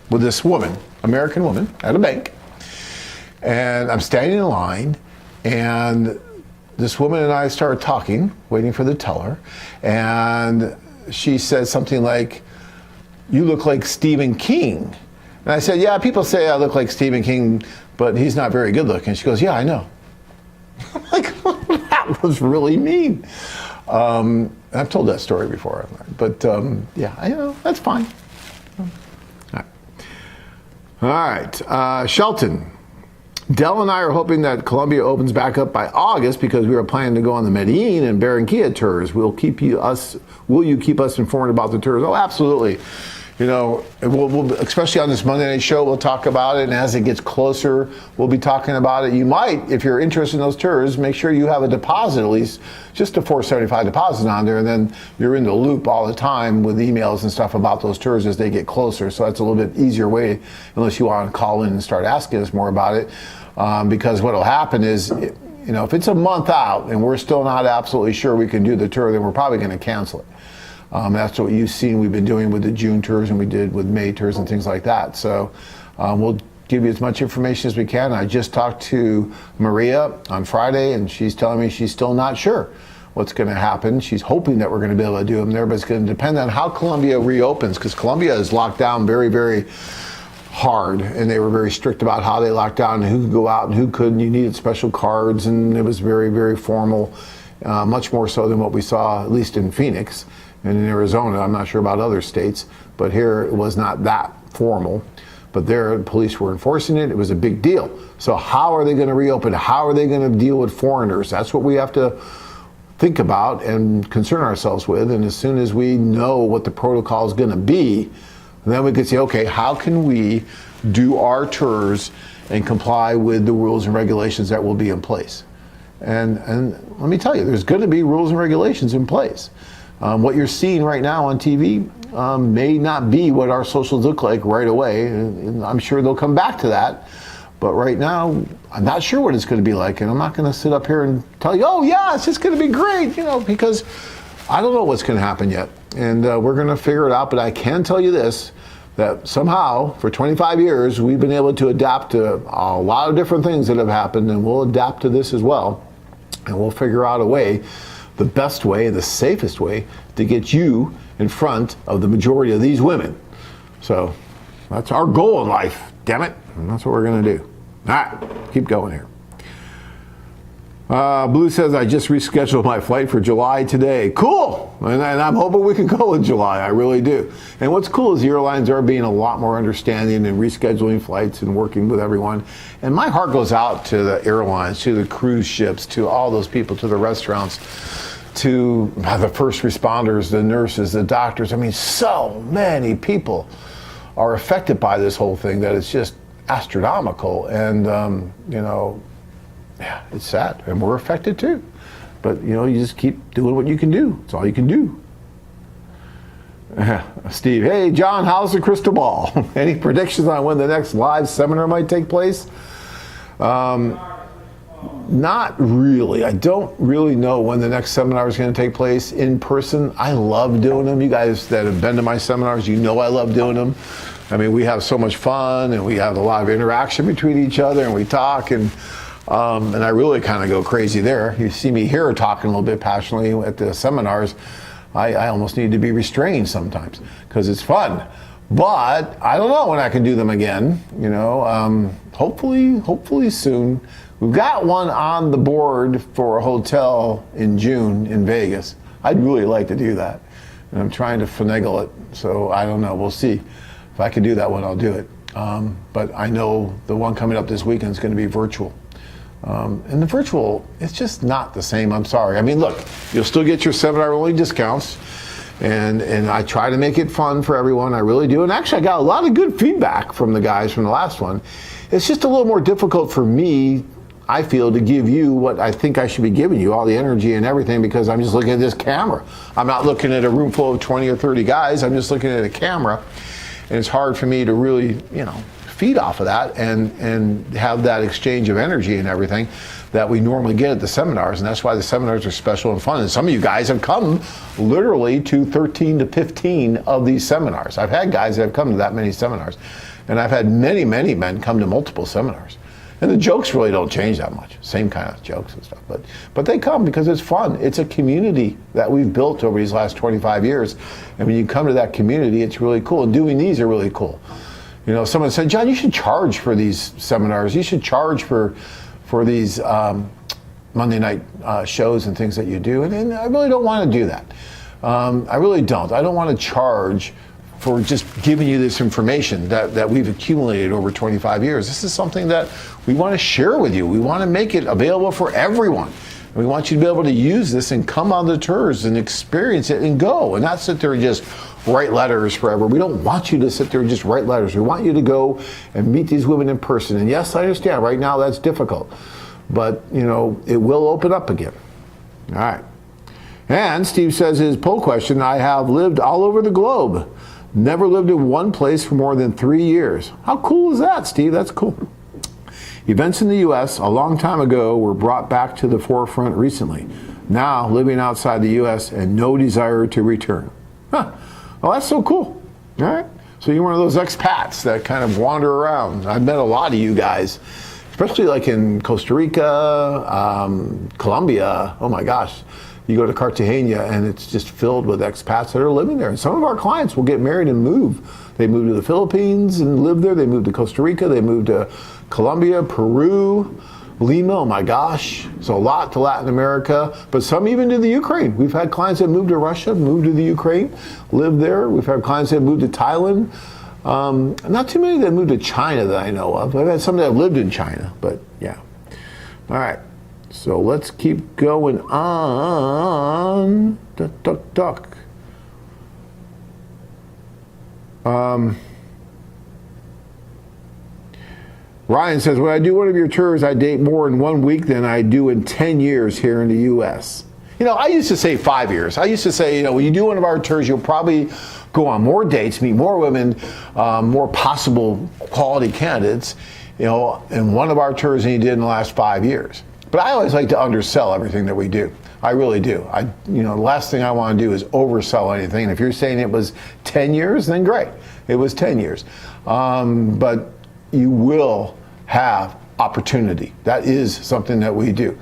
with this woman, American woman, at a bank. And I'm standing in line, and this woman and I started talking, waiting for the teller. And she said something like, you look like Stephen King. And I said, yeah, people say I look like Stephen King, but he's not very good looking. She goes, yeah, I know. I'm like, was really mean. I've told that story before, but yeah, that's fine. All right, Shelton. Dell and I are hoping that Colombia opens back up by August because we are planning to go on the Medellin and Barranquilla tours. Will you keep us informed about the tours? Oh, absolutely. We'll especially on this Monday night show, we'll talk about it, and as it gets closer, we'll be talking about it. You might, if you're interested in those tours, make sure you have a deposit, at least just a $475 deposit on there, and then you're in the loop all the time with emails and stuff about those tours as they get closer. So that's a little bit easier way, unless you want to call in and start asking us more about it, because what will happen is, if it's a month out and we're still not absolutely sure we can do the tour, then we're probably going to cancel it. That's what you've seen we've been doing with the June tours, and we did with May tours and things like that. So we'll give you as much information as we can. I just talked to Maria on Friday, and she's telling me she's still not sure what's going to happen. She's hoping that we're going to be able to do them there, but it's going to depend on how Colombia reopens, because Colombia is locked down very, very hard, and they were very strict about how they locked down and who could go out and who couldn't. You needed special cards, and it was very, very formal, much more so than what we saw, at least in Phoenix. And in Arizona, I'm not sure about other states, but here it was not that formal. But there, police were enforcing it. It was a big deal. So how are they going to reopen? How are they going to deal with foreigners? That's what we have to think about and concern ourselves with. And as soon as we know what the protocol is going to be, then we can say, okay, how can we do our tours and comply with the rules and regulations that will be in place? And let me tell you, there's going to be rules and regulations in place. What you're seeing right now on TV may not be what our socials look like right away, and I'm sure they'll come back to that. But right now, I'm not sure what it's going to be like, and I'm not going to sit up here and tell you, oh yeah, it's just going to be great, because I don't know what's going to happen yet, and we're going to figure it out. But I can tell you this, that somehow for 25 years we've been able to adapt to a lot of different things that have happened, and we'll adapt to this as well, and we'll figure out a way, the best way, the safest way to get you in front of the majority of these women. So that's our goal in life, damn it. And that's what we're going to do. All right, keep going here. Blue says, I just rescheduled my flight for July today. Cool. And I'm hoping we can go in July. I really do. And what's cool is the airlines are being a lot more understanding and rescheduling flights and working with everyone. And my heart goes out to the airlines, to the cruise ships, to all those people, to the restaurants, to the first responders, the nurses, the doctors. I mean, so many people are affected by this whole thing that it's just astronomical. And, yeah, it's sad, and we're affected too. But, you just keep doing what you can do. It's all you can do. Steve, hey, John, how's the crystal ball? Any predictions on when the next live seminar might take place? Not really. I don't really know when the next seminar is going to take place in person. I love doing them. You guys that have been to my seminars, I love doing them. I mean, we have so much fun, and we have a lot of interaction between each other, and we talk, and I really kind of go crazy there. You see me here talking a little bit passionately at the seminars. I almost need to be restrained sometimes because it's fun. But I don't know when I can do them again. Hopefully soon. We've got one on the board for a hotel in June in Vegas. I'd really like to do that. And I'm trying to finagle it. So I don't know. We'll see. If I can do that one, I'll do it. But I know the one coming up this weekend is going to be virtual. And the virtual, it's just not the same. I'm sorry. I mean, look, you'll still get your seminar-only discounts. And I try to make it fun for everyone. I really do. And actually, I got a lot of good feedback from the guys from the last one. It's just a little more difficult for me, I feel, to give you what I think I should be giving you, all the energy and everything, because I'm just looking at this camera. I'm not looking at a room full of 20 or 30 guys. I'm just looking at a camera. And it's hard for me to really, feed off of that and have that exchange of energy and everything that we normally get at the seminars. And that's why the seminars are special and fun. And some of you guys have come literally to 13 to 15 of these seminars. I've had guys that have come to that many seminars. And I've had many, many men come to multiple seminars. And the jokes really don't change that much. Same kind of jokes and stuff. But they come because it's fun. It's a community that we've built over these last 25 years. And when you come to that community, it's really cool. And doing these are really cool. Someone said, John, you should charge for these seminars. You should charge for these Monday night shows and things that you do, and I really don't want to do that. I really don't. I don't want to charge for just giving you this information that we've accumulated over 25 years. This is something that we want to share with you. We want to make it available for everyone. We want you to be able to use this and come on the tours and experience it and go, and not sit there and just write letters forever. We don't want you to sit there and just write letters. We want you to go and meet these women in person. And yes, I understand right now that's difficult, but you know, it will open up again. All right. And Steve says his poll question, I have lived all over the globe. Never lived in one place for more than 3 years. How cool is that, Steve? That's cool. Events in the U.S. a long time ago were brought back to the forefront recently. Now, living outside the U.S. and no desire to return. Huh. Well, that's so cool. All right. So you're one of those expats that kind of wander around. I've met a lot of you guys, especially like in Costa Rica, Colombia. Oh my gosh. You go to Cartagena and it's just filled with expats that are living there. And some of our clients will get married and move. They move to the Philippines and live there. They move to Costa Rica. They move to Colombia, Peru, Lima. Oh my gosh. So a lot to Latin America, but some even to the Ukraine. We've had clients that moved to Russia, moved to the Ukraine, lived there. We've had clients that moved to Thailand. Not too many that moved to China that I know of. I've had some that have lived in China, but yeah. All right. So let's keep going on. Duck. Ryan says, when I do one of your tours, I date more in 1 week than I do in 10 years here in the U.S. You know, I used to say 5 years. I used to say, you know, when you do one of our tours, you'll probably go on more dates, meet more women, more possible quality candidates, you know, in one of our tours than you did in the last 5 years. But I always like to undersell everything that we do. I really do. You know, the last thing I want to do is oversell anything. And if you're saying it was 10 years, then great. It was 10 years. But you will have opportunity. That is something that we do.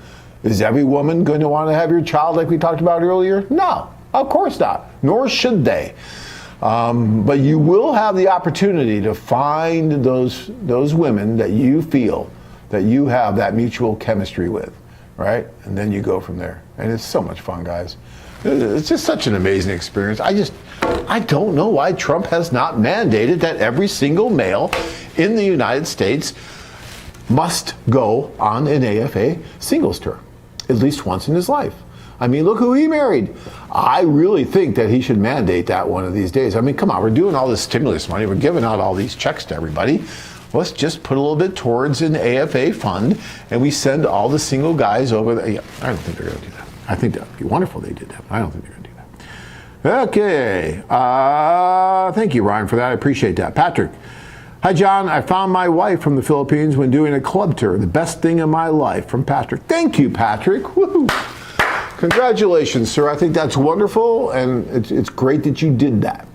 Is every woman going to want to have your child like we talked about earlier? No, of course not. Nor should they. But you will have the opportunity to find those women that you feel that you have that mutual chemistry with, right? And then you go from there. And it's so much fun, guys. It's just such an amazing experience. I don't know why Trump has not mandated that every single male in the United States must go on an AFA singles tour, at least once in his life. I mean, look who he married. I really think that he should mandate that one of these days. I mean, come on, we're doing all this stimulus money. We're giving out all these checks to everybody. Let's just put a little bit towards an AFA fund, and we send all the single guys over there. Yeah, I don't think they're going to do that. I think that would be wonderful if they did that, but I don't think they're going to do that. Okay. Thank you, Ryan, for that. I appreciate that. Patrick. Hi, John. I found my wife from the Philippines when doing a club tour. The best thing in my life, from Patrick. Thank you, Patrick. Woo-hoo. Congratulations, sir. I think that's wonderful, and it's great that you did that.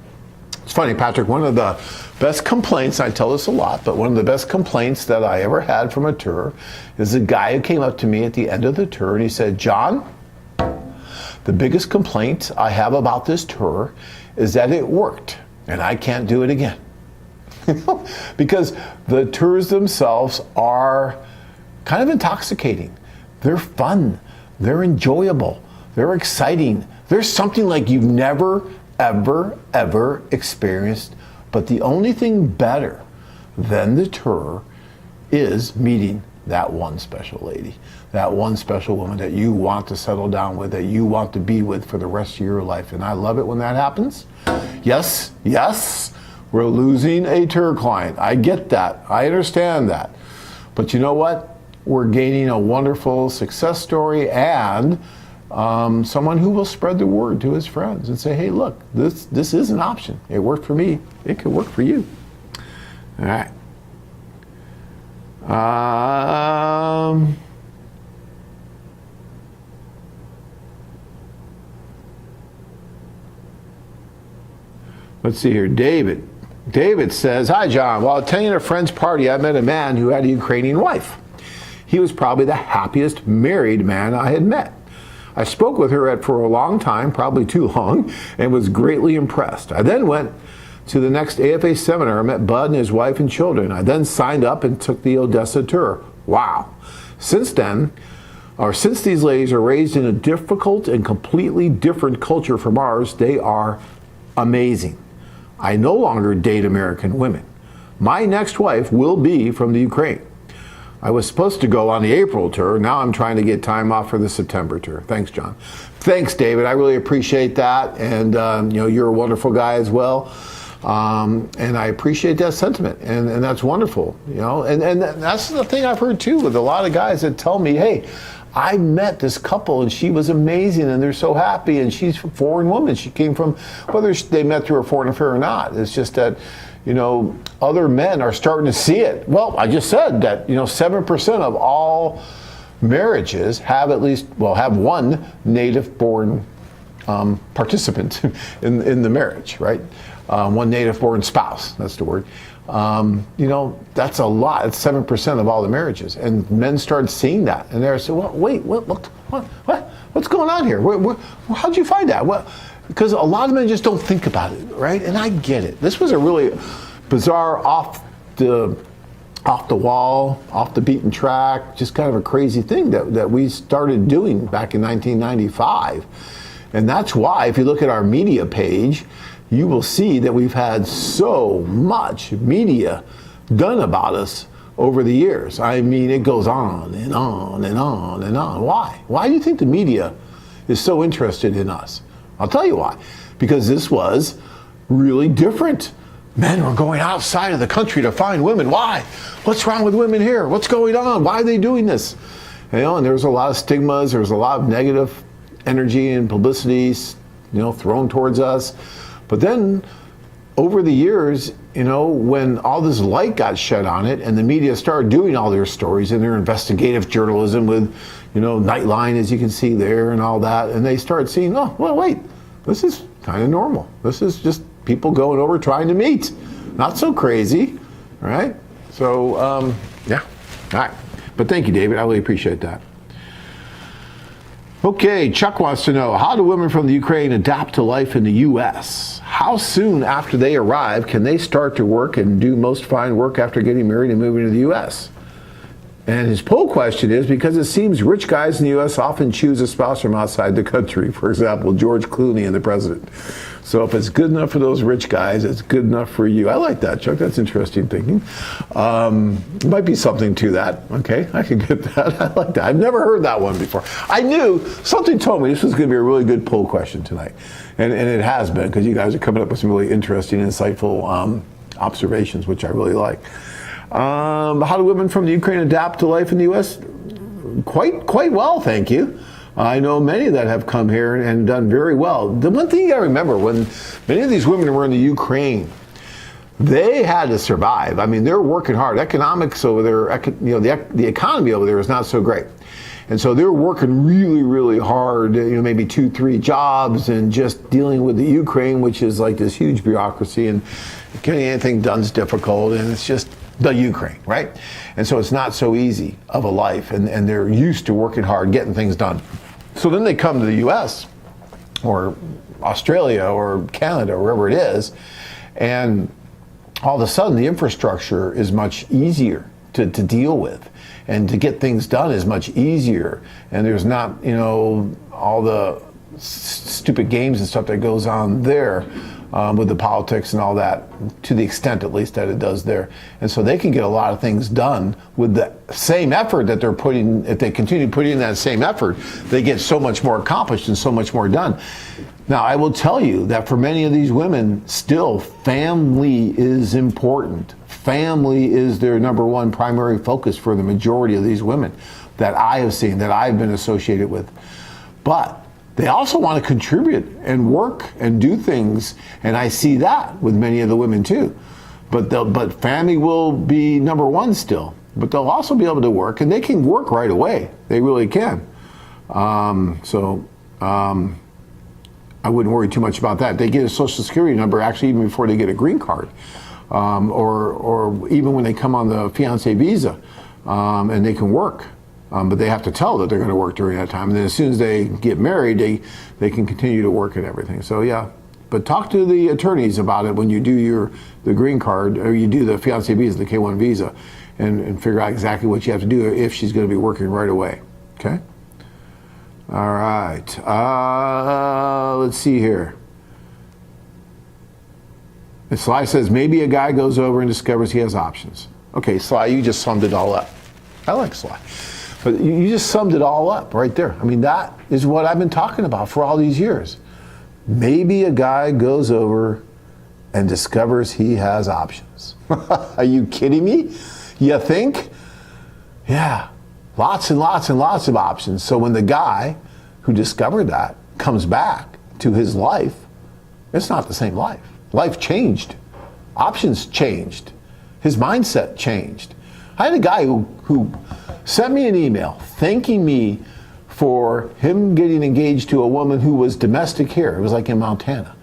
It's funny, Patrick, one of the best complaints, I tell this a lot, but one of the best complaints that I ever had from a tour is a guy who came up to me at the end of the tour and he said, John, the biggest complaint I have about this tour is that it worked and I can't do it again. Because the tours themselves are kind of intoxicating. They're fun. They're enjoyable. They're exciting. There's something like you've never, ever experienced. But the only thing better than the tour is meeting that one special lady, that one special woman that you want to settle down with, that you want to be with for the rest of your life. And I love it when that happens. Yes, we're losing a tour client. I get that. I understand that. But you know what? We're gaining a wonderful success story and someone who will spread the word to his friends and say, hey, look, this is an option. It worked for me. It could work for you. All right. Let's see here. David says, hi, John. While attending a friend's party, I met a man who had a Ukrainian wife. He was probably the happiest married man I had met. I spoke with her for a long time, probably too long, and was greatly impressed. I then went to the next AFA seminar, met Bud and his wife and children. I then signed up and took the Odessa tour. Wow. Since then, or since these ladies are raised in a difficult and completely different culture from ours, they are amazing. I no longer date American women. My next wife will be from the Ukraine. I was supposed to go on the April tour. Now I'm trying to get time off for the September tour. Thanks, John. Thanks, David. I really appreciate that. And, you're a wonderful guy as well. And I appreciate that sentiment. And that's wonderful, And that's the thing I've heard, too, with a lot of guys that tell me, hey, I met this couple and she was amazing and they're so happy and she's a foreign woman. She came from, whether they met through a foreign affair or not. It's just that, other men are starting to see it. Well, I just said that, 7% of all marriages have have one native-born participant in the marriage, right? One native-born spouse, that's the word. That's a lot. It's 7% of all the marriages. And men start seeing that. And they're saying, well, wait, what's going on here? How'd you find that? Well, because a lot of men just don't think about it, right? And I get it. This was a really bizarre, off the wall, off the beaten track, just kind of a crazy thing that we started doing back in 1995. And that's why, if you look at our media page, you will see that we've had so much media done about us over the years. I mean, it goes on and on and on and on. Why? Why do you think the media is so interested in us? I'll tell you why. Because this was really different. Men were going outside of the country to find women. Why? What's wrong with women here? What's going on? Why are they doing this? And there was a lot of stigmas. There was a lot of negative energy and publicity, thrown towards us. But then over the years, when all this light got shed on it and the media started doing all their stories and their investigative journalism with, Nightline, as you can see there, and all that, and they started seeing, oh, well, wait, this is kind of normal. This is just people going over trying to meet. Not so crazy, right? So, yeah. All right. But thank you, David. I really appreciate that. Okay, Chuck wants to know, how do women from the Ukraine adapt to life in the U.S.? How soon after they arrive can they start to work and do most fine work after getting married and moving to the U.S.? And his poll question is, because it seems rich guys in the U.S. often choose a spouse from outside the country. For example, George Clooney and the president. So if it's good enough for those rich guys, it's good enough for you. I like that, Chuck. That's interesting thinking. Might be something to that. Okay, I can get that. I like that. I've never heard that one before. I knew, something told me this was going to be a really good poll question tonight. And it has been, because you guys are coming up with some really interesting, insightful observations, which I really like. How do women from the Ukraine adapt to life in the U.S.? Quite well, thank you. I know many that have come here and done very well. The one thing you got to remember, when many of these women were in the Ukraine, they had to survive. I mean, they're working hard. Economics over there, the economy over there is not so great. And so they're working really, really hard, maybe 2-3 jobs, and just dealing with the Ukraine, which is like this huge bureaucracy, and getting anything done is difficult, and it's just the Ukraine, right? And so it's not so easy of a life, and they're used to working hard, getting things done. So then they come to the US or Australia or Canada, or wherever it is, and all of a sudden the infrastructure is much easier to deal with, and to get things done is much easier, and there's not, all the stupid games and stuff that goes on there. With the politics and all that, to the extent at least that it does there. And so they can get a lot of things done with the same effort that they're putting. If they continue putting in that same effort, they get so much more accomplished and so much more done. Now, I will tell you that for many of these women, still, family is important. Family is their number one primary focus for the majority of these women that I have seen, that I've been associated with. But they also want to contribute and work and do things, and I see that with many of the women too. But family will be number one still. But they'll also be able to work, and they can work right away. They really can. I wouldn't worry too much about that. They get a Social Security number actually even before they get a green card, or even when they come on the fiancé visa, and they can work. But they have to tell that they're going to work during that time. And then as soon as they get married, they can continue to work and everything. So yeah, but talk to the attorneys about it when you do the green card, or you do the fiancé visa, the K-1 visa, and figure out exactly what you have to do if she's going to be working right away. Okay? All right. Let's see here. And Sly says, maybe a guy goes over and discovers he has options. Okay, Sly, you just summed it all up. I like Sly. But you just summed it all up right there. I mean, that is what I've been talking about for all these years. Maybe a guy goes over and discovers he has options. Are you kidding me? You think? Yeah, lots and lots and lots of options. So when the guy who discovered that comes back to his life, it's not the same life. Life changed. Options changed. His mindset changed. I had a guy who sent me an email thanking me for him getting engaged to a woman who was domestic here. It was like in Montana.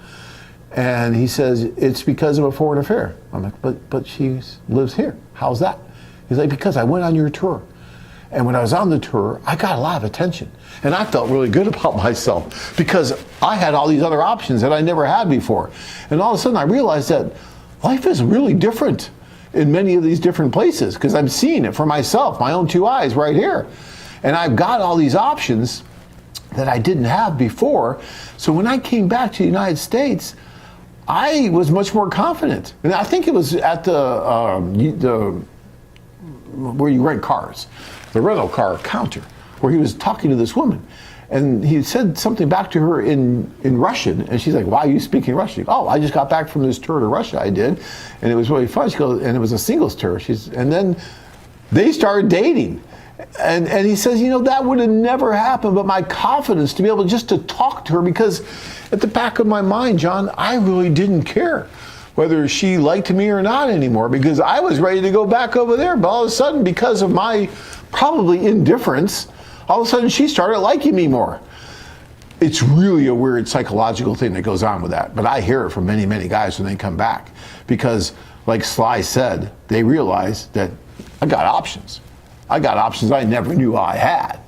And he says, it's because of a foreign affair. I'm like, but she lives here. How's that? He's like, because I went on your tour. And when I was on the tour, I got a lot of attention. And I felt really good about myself because I had all these other options that I never had before. And all of a sudden I realized that life is really different in many of these different places because I'm seeing it for myself, my own two eyes right here. And I've got all these options that I didn't have before. So when I came back to the United States, I was much more confident. And I think it was at the where you rent cars, the rental car counter, where he was talking to this woman. And he said something back to her in Russian. And she's like, why are you speaking Russian? Oh, I just got back from this tour to Russia I did. And it was really fun. She goes, and it was a singles tour. And then they started dating. And he says, you know, that would have never happened, but my confidence to be able just to talk to her, because at the back of my mind, John, I really didn't care whether she liked me or not anymore, because I was ready to go back over there. But all of a sudden, because of my probably indifference, all of a sudden she started liking me more. It's really a weird psychological thing that goes on with that. But I hear it from many, many guys when they come back, because like Sly said, they realize that I got options. I got options I never knew I had.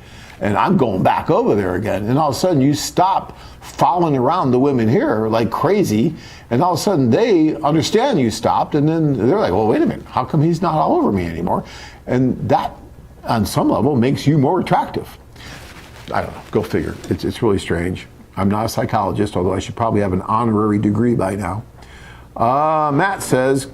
And I'm going back over there again. And all of a sudden you stop following around the women here like crazy. And all of a sudden they understand you stopped. And then they're like, well, wait a minute. How come he's not all over me anymore? And that, on some level, makes you more attractive. I don't know. Go figure. It's really strange. I'm not a psychologist, although I should probably have an honorary degree by now. Matt says,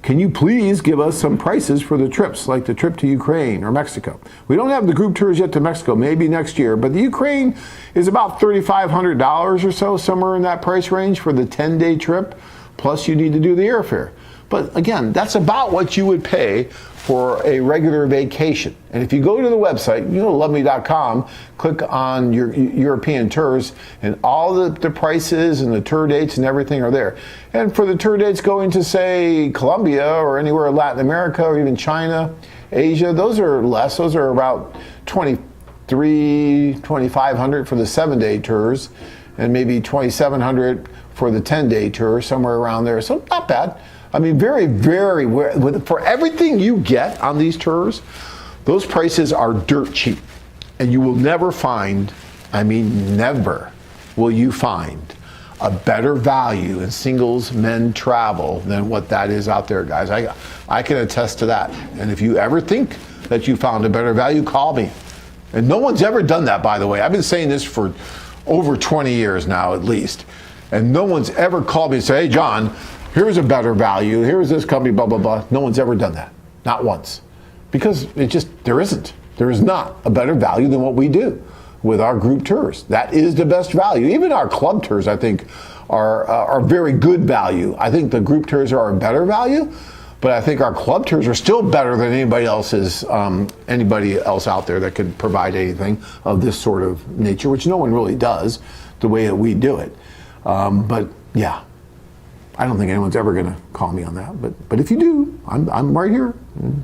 can you please give us some prices for the trips, like the trip to Ukraine or Mexico? We don't have the group tours yet to Mexico, maybe next year, but the Ukraine is about $3,500 or so, somewhere in that price range for the 10-day trip, plus you need to do the airfare. But again, that's about what you would pay for a regular vacation. And if you go to the website, you go to loveme.com, click on your European tours, and all the prices and the tour dates and everything are there. And for the tour dates going to, say, Colombia or anywhere in Latin America or even China, Asia, those are less. Those are about $2,500 for the 7-day tours, and maybe $2,700 for the 10-day tour, somewhere around there. So not bad. I mean, very, very, for everything you get on these tours, those prices are dirt cheap. And you will never find, I mean, never will you find a better value in singles men travel than what that is out there, guys. I can attest to that. And if you ever think that you found a better value, call me. And no one's ever done that, by the way. I've been saying this for over 20 years now, at least. And no one's ever called me and said, hey, John, here's a better value, here's this company, blah, blah, blah. No one's ever done that, not once. Because there isn't. There is not a better value than what we do with our group tours. That is the best value. Even our club tours, I think, are very good value. I think the group tours are a better value, but I think our club tours are still better than anybody else out there that can provide anything of this sort of nature, which no one really does the way that we do it. But yeah. I don't think anyone's ever going to call me on that, but if you do, I'm right here.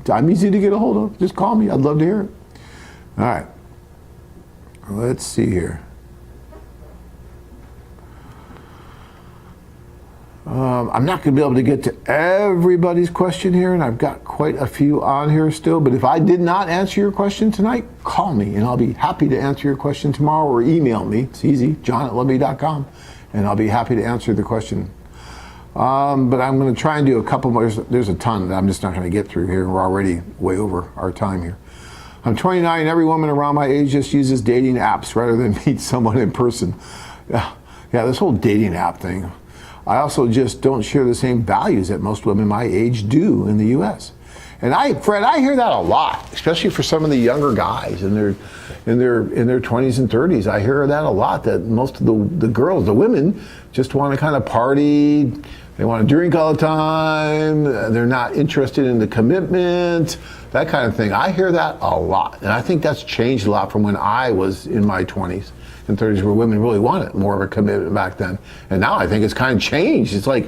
I'm easy to get a hold of. Just call me. I'd love to hear it. All right. Let's see here. I'm not going to be able to get to everybody's question here, and I've got quite a few on here still, but if I did not answer your question tonight, call me, and I'll be happy to answer your question tomorrow, or email me. It's easy, john@loveme.com, and I'll be happy to answer the question. But I'm going to try and do a couple more. There's a ton that I'm just not going to get through here. We're already way over our time here. I'm 29 and every woman around my age just uses dating apps rather than meet someone in person. Yeah, this whole dating app thing. I also just don't share the same values that most women my age do in the U.S. And Fred, I hear that a lot, especially for some of the younger guys in their 20s and 30s. I hear that a lot, that most of the girls, the women, just want to kind of party. They want to drink all the time. They're not interested in the commitment, that kind of thing. I hear that a lot. And I think that's changed a lot from when I was in my 20s and 30s, where women really wanted more of a commitment back then. And now I think it's kind of changed. It's like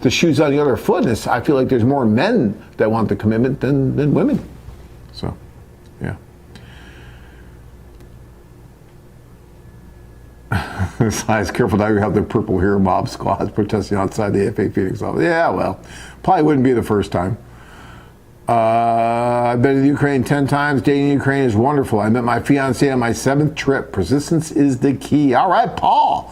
the shoe's on the other foot. And I feel like there's more men that want the commitment than women. So, yeah. Size, careful now you have the purple hair mob squads protesting outside the FA Phoenix office. Yeah, well, probably wouldn't be the first time. I've been to Ukraine 10 times. Dating in Ukraine is wonderful. I met my fiance on my 7th trip. Persistence is the key. All right, Paul.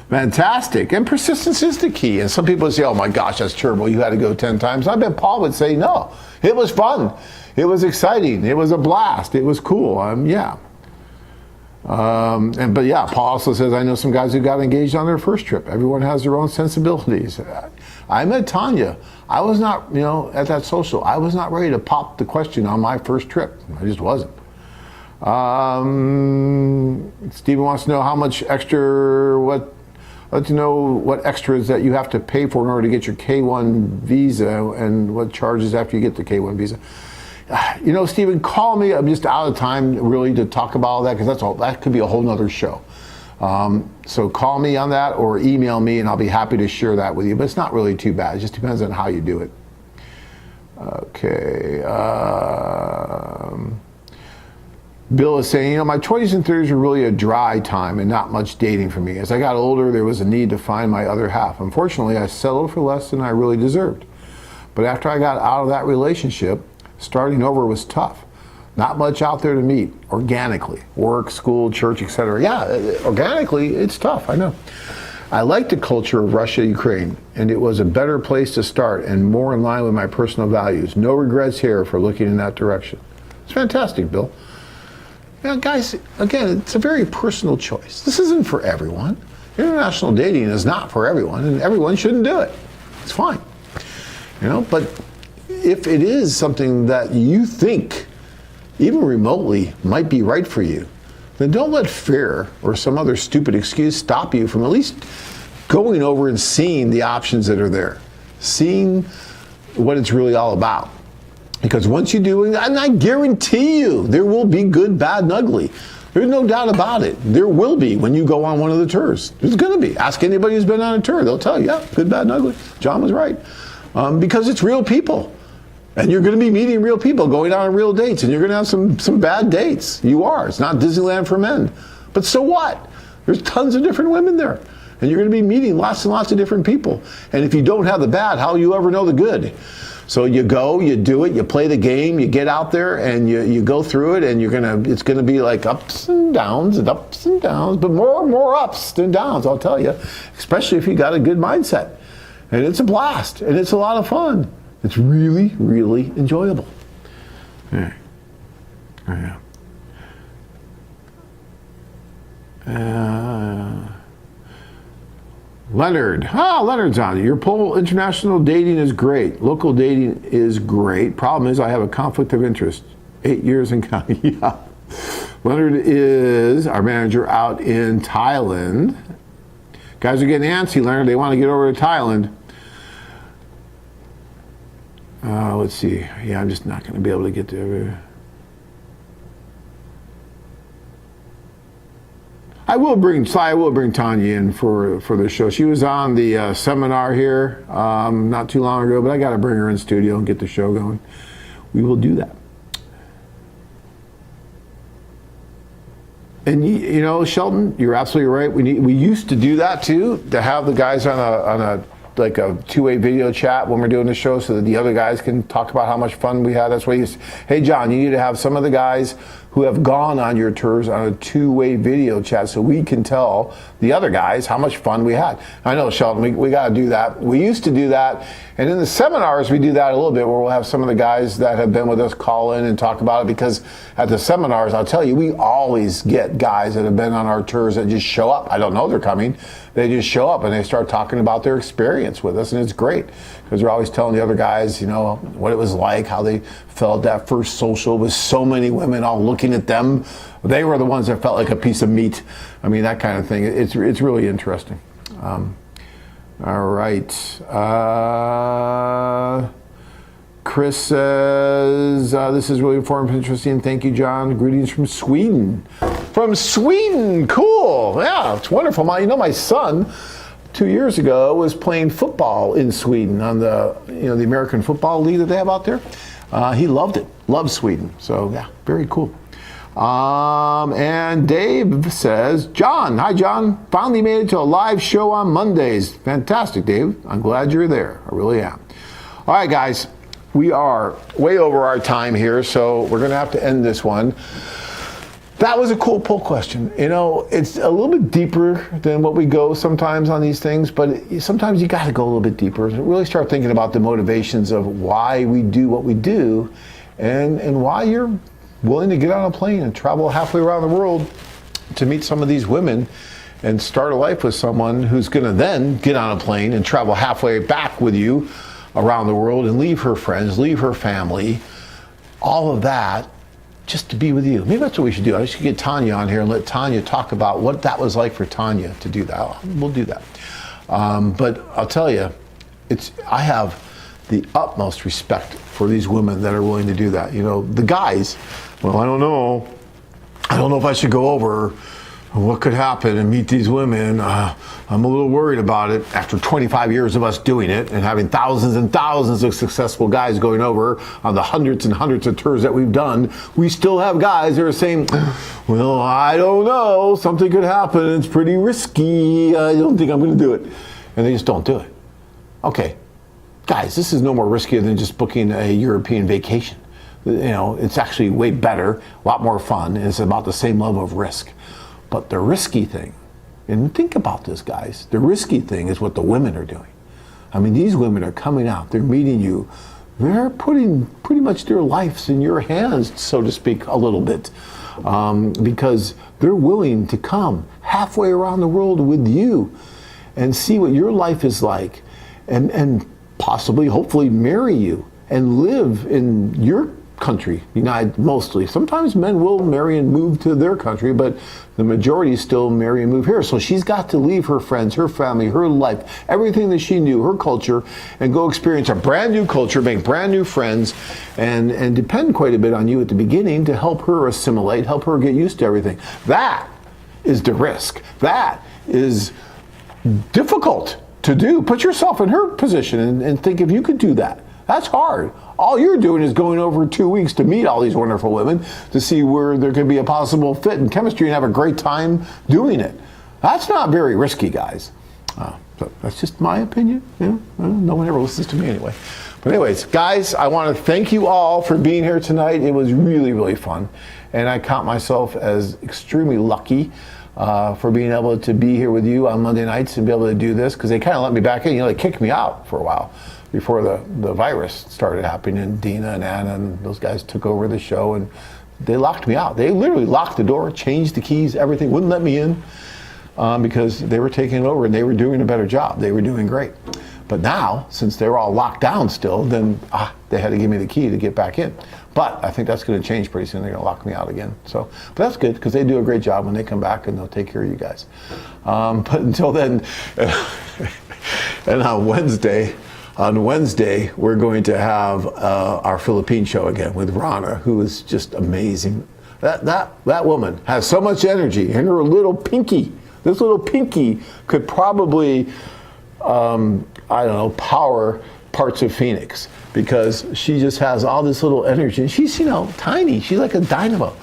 Fantastic. And persistence is the key. And some people say, oh my gosh, that's terrible. You had to go 10 times. I bet Paul would say, no, it was fun. It was exciting. It was a blast. It was cool. Yeah. But yeah, Paul also says, I know some guys who got engaged on their first trip. Everyone has their own sensibilities. I met Tanya. I was not, at that social, I was not ready to pop the question on my first trip. I just wasn't. Stephen wants to know how much extra, what extras that you have to pay for in order to get your K1 visa and what charges after you get the K1 visa. Stephen, call me. I'm just out of time really to talk about all that, because that could be a whole nother show. So call me on that or email me and I'll be happy to share that with you. But it's not really too bad. It just depends on how you do it. Okay. Bill is saying, my 20s and 30s were really a dry time and not much dating for me. As I got older, there was a need to find my other half. Unfortunately, I settled for less than I really deserved. But after I got out of that relationship, starting over was tough. Not much out there to meet organically. Work, school, church, etc. Yeah, organically, it's tough, I know. I liked the culture of Russia, Ukraine, and it was a better place to start and more in line with my personal values. No regrets here for looking in that direction. It's fantastic, Bill. Guys, again, it's a very personal choice. This isn't for everyone. International dating is not for everyone, and everyone shouldn't do it. It's fine. But if it is something that you think, even remotely, might be right for you, then don't let fear or some other stupid excuse stop you from at least going over and seeing the options that are there, seeing what it's really all about. Because once you do, and I guarantee you, there will be good, bad, and ugly. There's no doubt about it. There will be when you go on one of the tours. There's going to be. Ask anybody who's been on a tour. They'll tell you, yeah, good, bad, and ugly. John was right. Because it's real people. And you're going to be meeting real people, going out on real dates, and you're going to have some bad dates. You are. It's not Disneyland for men. But so what? There's tons of different women there. And you're going to be meeting lots and lots of different people. And if you don't have the bad, how will you ever know the good? So you go, you do it, you play the game, you get out there, and you go through it, and it's going to be like ups and downs, but more ups than downs, I'll tell you, especially if you got a good mindset. And it's a blast, and it's a lot of fun. It's really, really enjoyable. Yeah. Leonard. Leonard's on. Your poll, international dating is great. Local dating is great. Problem is I have a conflict of interest. 8 years in counting. Yeah. Leonard is our manager out in Thailand. Guys are getting antsy, Leonard. They want to get over to Thailand. Let's see. Yeah, I'm just not going to be able to get there. I will bring Tanya in for the show. She was on the seminar here not too long ago, but I got to bring her in studio and get the show going. We will do that. And Shelton, you're absolutely right. We used to do that too, to have the guys on a two-way video chat when we're doing the show, so that the other guys can talk about how much fun we had. That's why hey John, you need to have some of the guys who have gone on your tours on a two-way video chat so we can tell the other guys how much fun we had. I know, Sheldon, we got to do that. We used to do that, and in the seminars we do that a little bit, where we'll have some of the guys that have been with us call in and talk about it, because at the seminars, I'll tell you, we always get guys that have been on our tours that just show up. I don't know they're coming. They just show up and they start talking about their experience with us, and it's great, because they're always telling the other guys, what it was like, how they felt that first social with so many women all looking at them. They were the ones that felt like a piece of meat. I mean, that kind of thing. It's really interesting. All right. Chris says, this is really informative and interesting. Thank you, John. Greetings from Sweden. From Sweden. Cool. Yeah, it's wonderful. My son 2 years ago was playing football in Sweden on the American Football League that they have out there. He loved it. Loved Sweden. So yeah, very cool. And Dave says, John, hi John, finally made it to a live show on Mondays. Fantastic, Dave. I'm glad you're there. I really am. All right, guys, we are way over our time here, so we're going to have to end this one. That was a cool poll question. It's a little bit deeper than what we go sometimes on these things, but sometimes you got to go a little bit deeper and really start thinking about the motivations of why we do what we do, and why you're willing to get on a plane and travel halfway around the world to meet some of these women and start a life with someone who's going to then get on a plane and travel halfway back with you around the world and leave her friends, leave her family, all of that, just to be with you. Maybe that's what we should do. I should get Tanya on here and let Tanya talk about what that was like for Tanya to do that. We'll do that. But I'll tell you, I have the utmost respect for these women that are willing to do that. The guys, well, I don't know if I should go over. What could happen and meet these women? I'm a little worried about it. After 25 years of us doing it and having thousands and thousands of successful guys going over on the hundreds and hundreds of tours that we've done, we still have guys that are saying, well, I don't know, something could happen, it's pretty risky, I don't think I'm going to do it. And they just don't do it. Okay, guys, this is no more risky than just booking a European vacation. It's actually way better, a lot more fun, and it's about the same level of risk. But the risky thing, and think about this, guys, the risky thing is what the women are doing. I mean, these women are coming out, they're meeting you, they're putting pretty much their lives in your hands, so to speak, a little bit, because they're willing to come halfway around the world with you and see what your life is like, and possibly, hopefully, marry you and live in your country, mostly. Sometimes men will marry and move to their country, but the majority still marry and move here. So she's got to leave her friends, her family, her life, everything that she knew, her culture, and go experience a brand new culture, make brand new friends, and depend quite a bit on you at the beginning to help her assimilate, help her get used to everything. That is the risk. That is difficult to do. Put yourself in her position and think if you could do that. That's hard. All you're doing is going over 2 weeks to meet all these wonderful women, to see where there could be a possible fit in chemistry and have a great time doing it. That's not very risky, guys. So that's just my opinion. No one ever listens to me anyway. But anyways, guys, I want to thank you all for being here tonight. It was really, really fun. And I count myself as extremely lucky for being able to be here with you on Monday nights and be able to do this, because they kind of let me back in. They kicked me out for a while before the virus started happening, and Dina and Anna and those guys took over the show, and they locked me out. They literally locked the door, changed the keys, everything, wouldn't let me in, because they were taking it over and they were doing a better job. They were doing great. But now, since they were all locked down still, then they had to give me the key to get back in. But I think that's going to change pretty soon. They're going to lock me out again. So, but that's good, because they do a great job when they come back, and they'll take care of you guys. But until then, and on Wednesday, we're going to have our Philippine show again with Rana, who is just amazing. That woman has so much energy, and her little pinky, this little pinky could probably, power parts of Phoenix, because she just has all this little energy. And she's, tiny. She's like a dynamo.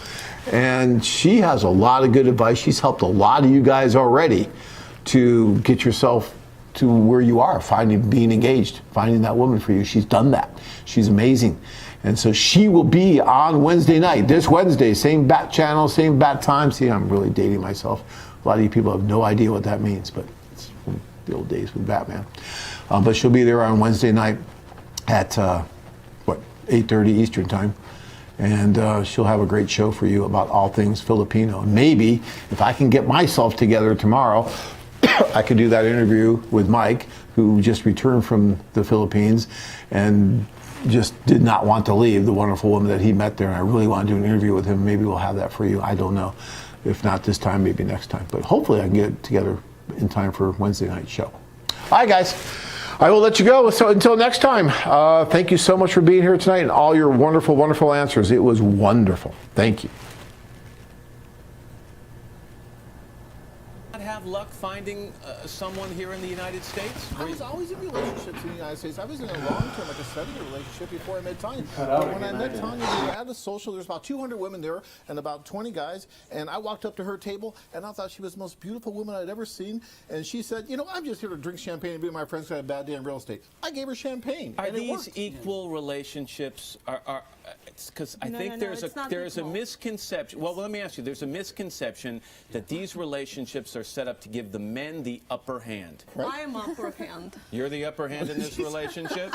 And she has a lot of good advice. She's helped a lot of you guys already to get yourself to where you are, being engaged, finding that woman for you. She's done that. She's amazing. And so she will be on Wednesday night, this Wednesday, same bat channel, same bat time. See, I'm really dating myself. A lot of you people have no idea what that means, but it's from the old days with Batman. But she'll be there on Wednesday night at, 8:30 Eastern time. And she'll have a great show for you about all things Filipino. And maybe if I can get myself together tomorrow, I could do that interview with Mike, who just returned from the Philippines and just did not want to leave, the wonderful woman that he met there. And I really want to do an interview with him. Maybe we'll have that for you. I don't know. If not this time, maybe next time. But hopefully I can get it together in time for Wednesday night show. All right, guys. I will let you go. So until next time, thank you so much for being here tonight and all your wonderful, wonderful answers. It was wonderful. Thank you.
Have luck finding someone here in the United States?
I was always in relationships in the United States. I was in a long-term, like a 7-year relationship before I met Tanya. But when I met Tanya, we were at a social. There's about 200 women there and about 20 guys. And I walked up to her table, and I thought she was the most beautiful woman I'd ever seen. And she said, you know, I'm just here to drink champagne and be with my friends because I had a bad day in real estate. I gave her champagne.
Are
and
these equal relationships? Because I think there's a misconception. Well, let me ask you. There's a misconception that these relationships are set up to give the men the upper hand.
Right? I am upper hand.
You're the upper hand in this relationship?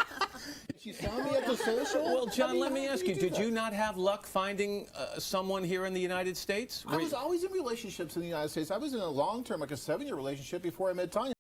She found me at the social?
Well, John, let me ask you, did you not have luck finding someone here in the United States?
I was always in relationships in the United States. I was in a long-term, like a 7-year relationship before I met Tanya.